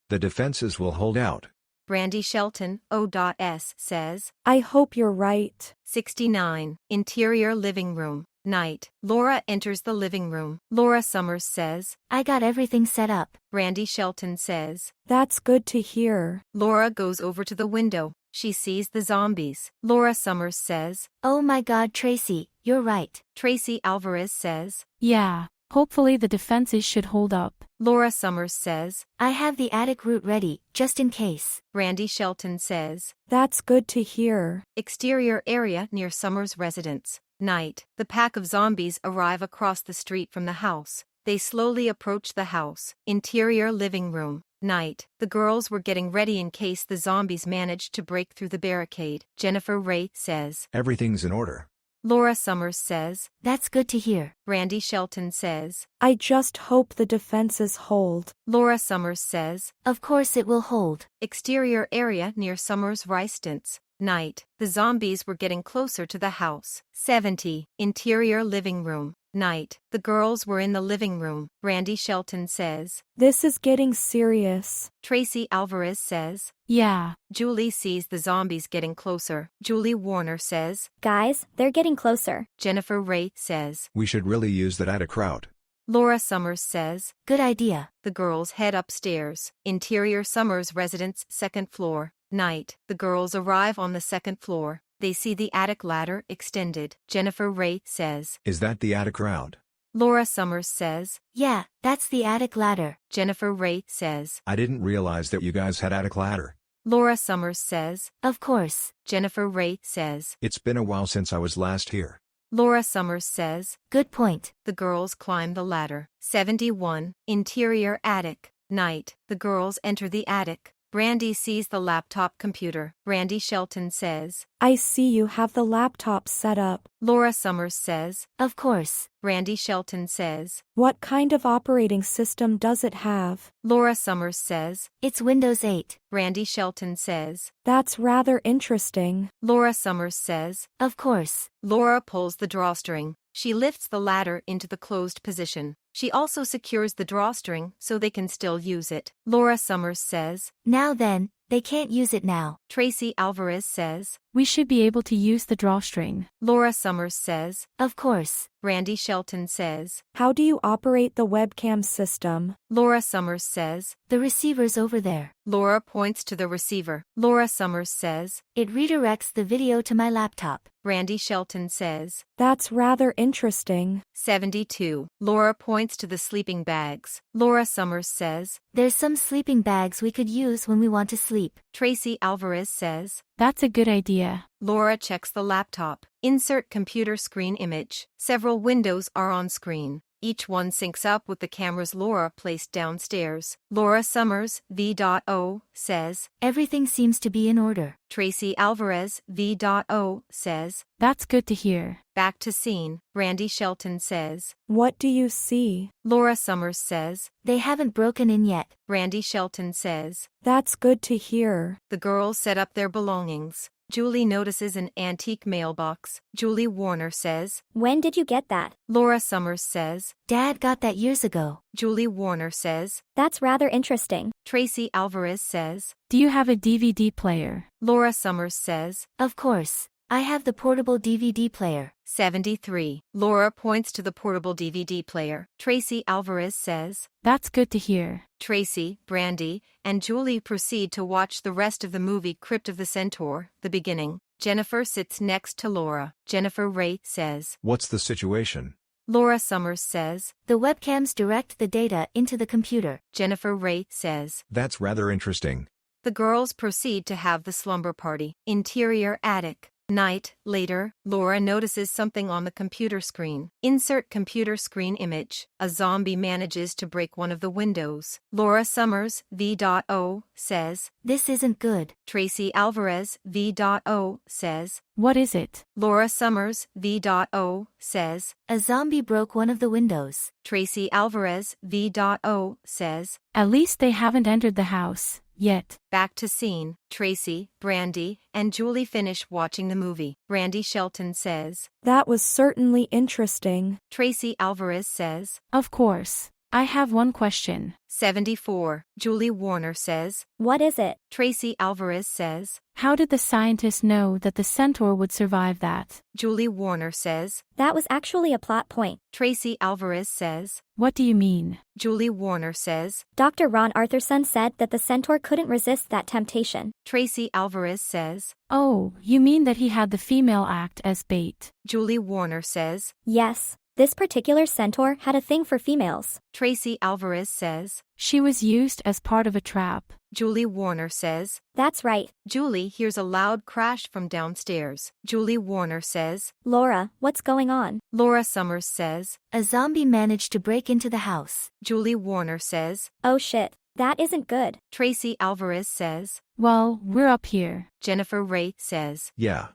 The defenses will hold out.
Brandy Shelton, O.S. says.
I hope you're right.
69. Interior living room. Night. Laura enters the living room. Laura Summers says.
I got everything set up.
Brandy Shelton says.
That's good to hear.
Laura goes over to the window. She sees the zombies. Laura Summers says.
Oh my God, Tracy, you're right.
Tracy Alvarez says.
Yeah. Hopefully the defenses should hold up.
Laura Summers says.
I have the attic route ready, just in case.
Brandy Shelton says.
That's good to hear.
Exterior area near Summers' residence. Night. The pack of zombies arrive across the street from the house. They slowly approach the house. Interior living room. Night. The girls were getting ready in case the zombies managed to break through the barricade. Jennifer Ray says.
Everything's in order.
Laura Summers says.
That's good to hear.
Brandy Shelton says.
I just hope the defenses hold.
Laura Summers says.
Of course it will hold.
Exterior area near Summers' residence. Night. The zombies were getting closer to the house. 70. Interior living room. Night. The girls were in the living room. Brandy Shelton says.
This is getting serious.
Tracy Alvarez says.
Yeah.
Julie sees the zombies getting closer. Julie Warner says.
Guys, they're getting closer.
Jennifer Ray says.
We should really use that attic route.
Laura Summers says.
Good idea.
The girls head upstairs. Interior Summers residence, second floor. Night. The girls arrive on the second floor. They see the attic ladder extended. Jennifer Ray says.
Is that the attic route?
Laura Summers says.
Yeah, that's the attic ladder.
Jennifer Ray says.
I didn't realize that you guys had attic ladder.
Laura Summers says.
Of course.
Jennifer Ray says.
It's been a while since I was last here.
Laura Summers says.
Good point.
The girls climb the ladder. 71. Interior attic. Night. The girls enter the attic. Brandy sees the laptop computer. Randy Shelton says,
I see you have the laptop set up.
Laura Summers says,
Of course.
Randy Shelton says,
What kind of operating system does it have?
Laura Summers says,
It's Windows 8.
Randy Shelton says,
That's rather interesting.
Laura Summers says,
Of course.
Laura pulls the drawstring. She lifts the ladder into the closed position. She also secures the drawstring so they can still use it. Laura Summers says,
Now then, they can't use it now.
Tracy Alvarez says,
We should be able to use the drawstring.
Laura Summers says,
Of course.
Randy Shelton says,
How do you operate the webcam system?
Laura Summers says,
The receiver's over there.
Laura points to the receiver. Laura Summers says,
It redirects the video to my laptop.
Randy Shelton says,
That's rather interesting.
72. Laura points to the sleeping bags. Laura Summers says,
There's some sleeping bags we could use when we want to sleep.
Tracy Alvarez says,
That's a good idea.
Laura checks the laptop. Insert computer screen image. Several windows are on screen. Each one syncs up with the cameras Laura placed downstairs. Laura Summers, V.O., says,
Everything seems to be in order.
Tracy Alvarez, V.O., says,
That's good to hear.
Back to scene. Randy Shelton says,
What do you see?
Laura Summers says,
They haven't broken in yet.
Randy Shelton says,
That's good to hear.
The girls set up their belongings. Julie notices an antique mailbox. Julie Warner says,
When did you get that?
Laura Summers says,
Dad got that years ago.
Julie Warner says,
That's rather interesting.
Tracy Alvarez says,
Do you have a DVD player?
Laura Summers says,
Of course. I have the portable DVD player.
73. Laura points to the portable DVD player. Tracy Alvarez says,
That's good to hear.
Tracy, Brandy, and Julie proceed to watch the rest of the movie Crypt of the Centaur, the beginning. Jennifer sits next to Laura. Jennifer Ray says,
What's the situation?
Laura Summers says,
The webcams direct the data into the computer.
Jennifer Ray says,
That's rather interesting.
The girls proceed to have the slumber party. Interior attic. Night, later, Laura notices something on the computer screen. Insert computer screen image. A zombie manages to break one of the windows. Laura Summers, V.O., says,
This isn't good.
Tracy Alvarez, V.O., says,
What is it?
Laura Summers, V.O., says,
A zombie broke one of the windows.
Tracy Alvarez, V.O., says,
At least they haven't entered the house. Yet.
Back to scene. Tracy, Brandy, and Julie finish watching the movie. Randy Shelton says,
That was certainly interesting.
Tracy Alvarez says,
Of course. I have one question.
74. Julie Warner says,
What is it?
Tracy Alvarez says,
How did the scientists know that the centaur would survive that?
Julie Warner says,
That was actually a plot point.
Tracy Alvarez says,
What do you mean?
Julie Warner says,
Dr. Ron Arthurson said that the centaur couldn't resist that temptation.
Tracy Alvarez says,
Oh, you mean that he had the female act as bait?
Julie Warner says,
Yes. This particular centaur had a thing for females.
Tracy Alvarez says,
She was used as part of a trap.
Julie Warner says,
That's right.
Julie hears a loud crash from downstairs. Julie Warner says,
Laura, what's going on?
Laura Summers says,
A zombie managed to break into the house.
Julie Warner says,
Oh shit. That isn't good.
Tracy Alvarez says,
Well, we're up here.
Jennifer Ray says,
Yeah.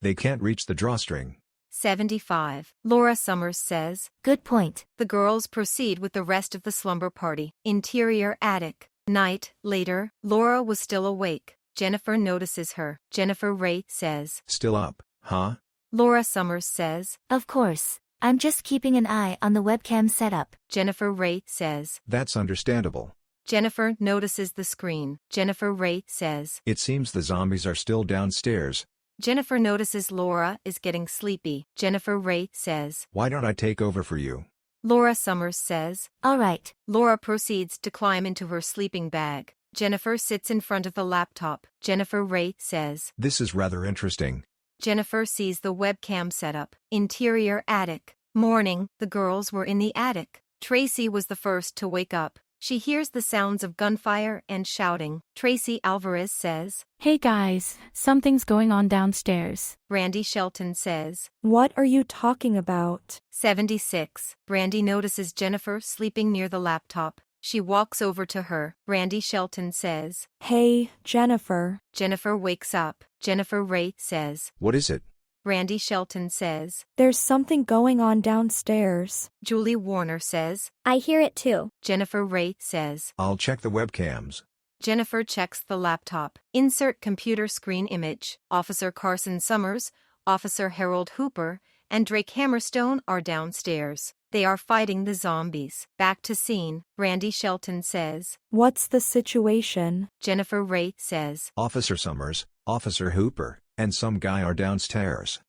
They can't reach the drawstring.
75. Laura Summers says,
Good point.
The girls proceed with the rest of the slumber party. Interior attic. Night, later, Laura was still awake. Jennifer notices her. Jennifer Ray says,
Still up, huh?
Laura Summers says,
Of course. I'm just keeping an eye on the webcam setup.
Jennifer Ray says,
That's understandable.
Jennifer notices the screen. Jennifer Ray says,
It seems the zombies are still downstairs.
Jennifer notices Laura is getting sleepy. Jennifer Ray says,
Why don't I take over for you?
Laura Summers says,
All right.
Laura proceeds to climb into her sleeping bag. Jennifer sits in front of the laptop. Jennifer Ray says,
This is rather interesting.
Jennifer sees the webcam setup. Interior attic. Morning, the girls were in the attic. Tracy was the first to wake up. She hears the sounds of gunfire and shouting. Tracy Alvarez says,
Hey guys, something's going on downstairs.
Randy Shelton says,
What are you talking about?
76. Brandy notices Jennifer sleeping near the laptop. She walks over to her. Brandy Shelton says,
Hey, Jennifer.
Jennifer wakes up. Jennifer Ray says,
What is it?
Brandy Shelton says,
There's something going on downstairs.
Julie Warner says,
I hear it too.
Jennifer Ray says,
I'll check the webcams.
Jennifer checks the laptop. Insert computer screen image. Officer Carson Summers, Officer Harold Hooper, and Drake Hammerstone are downstairs. They are fighting the zombies. Back to scene. Brandy Shelton says,
What's the situation?
Jennifer Ray says,
Officer Summers, Officer Hooper, and some guy are downstairs.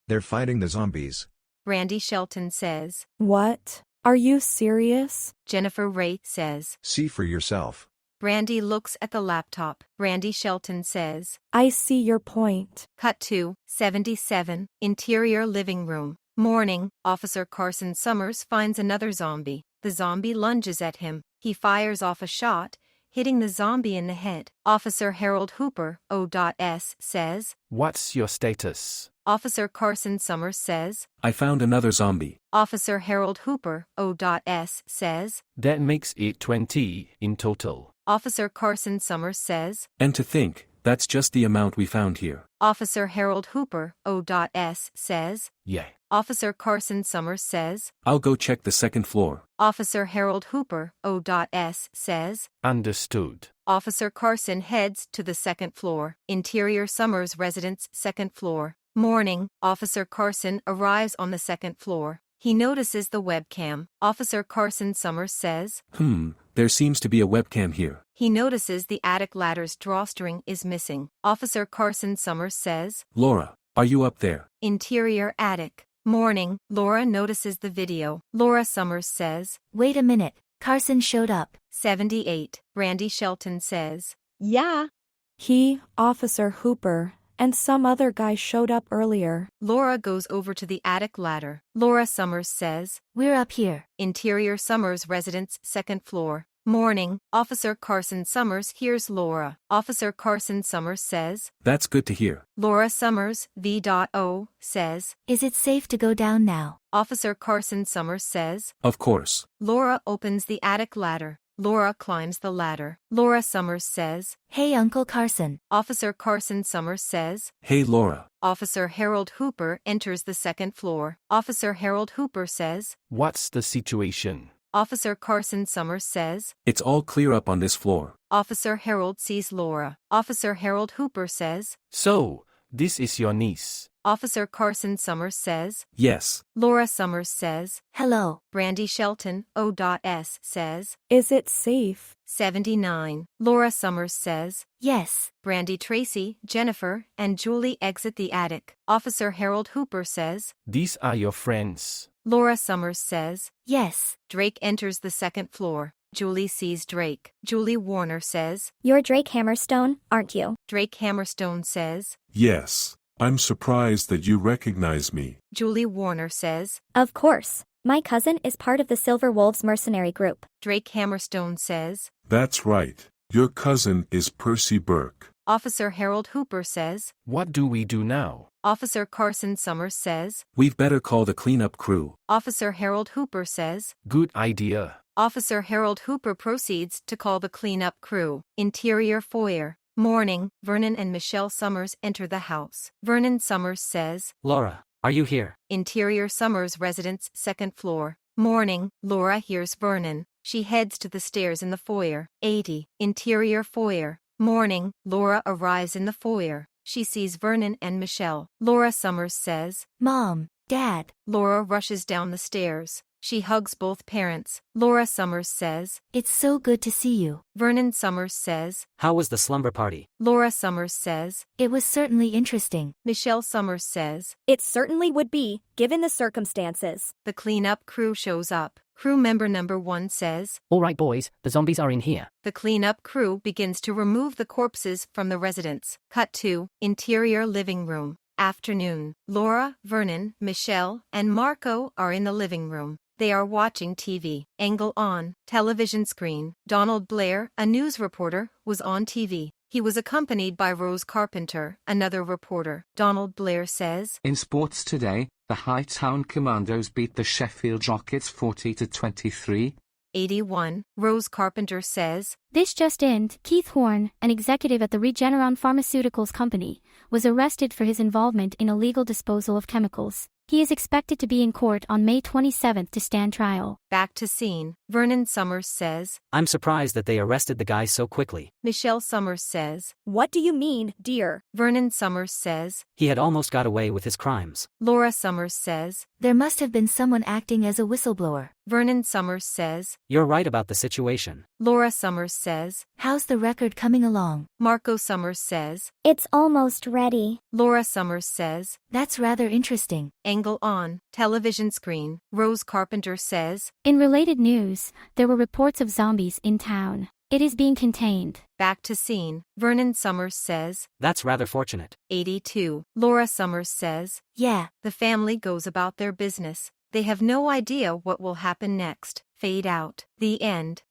They're fighting the zombies.
Brandy Shelton says,
What? Are you serious?
Jennifer Ray says,
See for yourself.
Brandy looks at the laptop. Brandy Shelton says,
I see your point.
Cut to 77, interior living room. Morning, Officer Carson Summers finds another zombie. The zombie lunges at him. He fires off a shot, hitting the zombie in the head. Officer Harold Hooper, O.S., says,
What's your status?
Officer Carson Summers says,
I found another zombie.
Officer Harold Hooper, O.S., says,
That makes it 20 in total.
Officer Carson Summers says,
And to think, that's just the amount we found here.
Officer Harold Hooper, O.S., says,
Yeah.
Officer Carson Summers says,
I'll go check the second floor.
Officer Harold Hooper, O.S., says,
Understood.
Officer Carson heads to the second floor. Interior Summers residence, second floor. Morning, Officer Carson arrives on the second floor. He notices the webcam. Officer Carson Summers says,
There seems to be a webcam here.
He notices the attic ladder's drawstring is missing. Officer Carson Summers says,
Laura, are you up there?
Interior attic. Morning, Laura notices the video. Laura Summers says,
Wait a minute, Carson showed up.
78. Brandy Shelton says,
Yeah.
He, Officer Hooper, and some other guy showed up earlier.
Laura goes over to the attic ladder. Laura Summers says,
We're up here.
Interior Summers residence, second floor. Morning, Officer Carson Summers hears Laura. Officer Carson Summers says,
That's good to hear.
Laura Summers, V.O., says,
Is it safe to go down now?
Officer Carson Summers says,
Of course.
Laura opens the attic ladder. Laura climbs the ladder. Laura Summers says,
Hey Uncle Carson.
Officer Carson Summers says,
Hey Laura.
Officer Harold Hooper enters the second floor. Officer Harold Hooper says,
What's the situation?
Officer Carson Summers says,
It's all clear up on this floor.
Officer Harold sees Laura. Officer Harold Hooper says,
So, this is your niece.
Officer Carson Summers says,
Yes.
Laura Summers says,
Hello.
Brandy Shelton, O.S., says,
Is it safe?
79. Laura Summers says,
Yes.
Brandy Tracy, Jennifer, and Julie exit the attic. Officer Harold Hooper says,
These are your friends.
Laura Summers says,
Yes.
Drake enters the second floor. Julie sees Drake. Julie Warner says,
You're Drake Hammerstone, aren't you?
Drake Hammerstone says,
Yes. I'm surprised that you recognize me.
Julie Warner says,
Of course. My cousin is part of the Silver Wolves mercenary group.
Drake Hammerstone says,
That's right. Your cousin is Percy Burke.
Officer Harold Hooper says,
What do we do now?
Officer Carson Summers says,
We've better call the cleanup crew.
Officer Harold Hooper says,
Good idea.
Officer Harold Hooper proceeds to call the cleanup crew. Interior foyer. Morning, Vernon and Michelle Summers enter the house. Vernon Summers says,
Laura, are you here?
Interior Summers residence, second floor. Morning, Laura hears Vernon. She heads to the stairs in the foyer. 80. Interior foyer. Morning, Laura arrives in the foyer. She sees Vernon and Michelle. Laura Summers says,
Mom, Dad.
Laura rushes down the stairs. She hugs both parents. Laura Summers says,
It's so good to see you.
Vernon Summers says,
How was the slumber party?
Laura Summers says,
It was certainly interesting.
Michelle Summers says,
It certainly would be, given the circumstances.
The cleanup crew shows up. Crew member number 1 says,
All right, boys, the zombies are in here.
The cleanup crew begins to remove the corpses from the residence. Cut to interior living room. Afternoon. Laura, Vernon, Michelle, and Marco are in the living room. They are watching TV. Angle on. Television screen. Donald Blair, a news reporter, was on TV. He was accompanied by Rose Carpenter, another reporter. Donald Blair says,
In sports today, the Hightown Commandos beat the Sheffield Rockets 40-23.
81. Rose Carpenter says,
This just in, Keith Horn, an executive at the Regeneron Pharmaceuticals company, was arrested for his involvement in illegal disposal of chemicals. He is expected to be in court on May 27 to stand trial.
Back to scene. Vernon Summers says,
I'm surprised that they arrested the guy so quickly.
Michelle Summers says,
What do you mean, dear?
Vernon Summers says,
He had almost got away with his crimes.
Laura Summers says,
There must have been someone acting as a whistleblower.
Vernon Summers says,
You're right about the situation.
Laura Summers says,
How's the record coming along?
Marco Summers says,
It's almost ready.
Laura Summers says,
That's rather interesting.
Angle on, television screen. Rose Carpenter says,
In related news, there were reports of zombies in town. It is being contained.
Back to scene. Vernon Summers says,
That's rather fortunate.
82. Laura Summers says,
Yeah.
The family goes about their business. They have no idea what will happen next. Fade out. The end.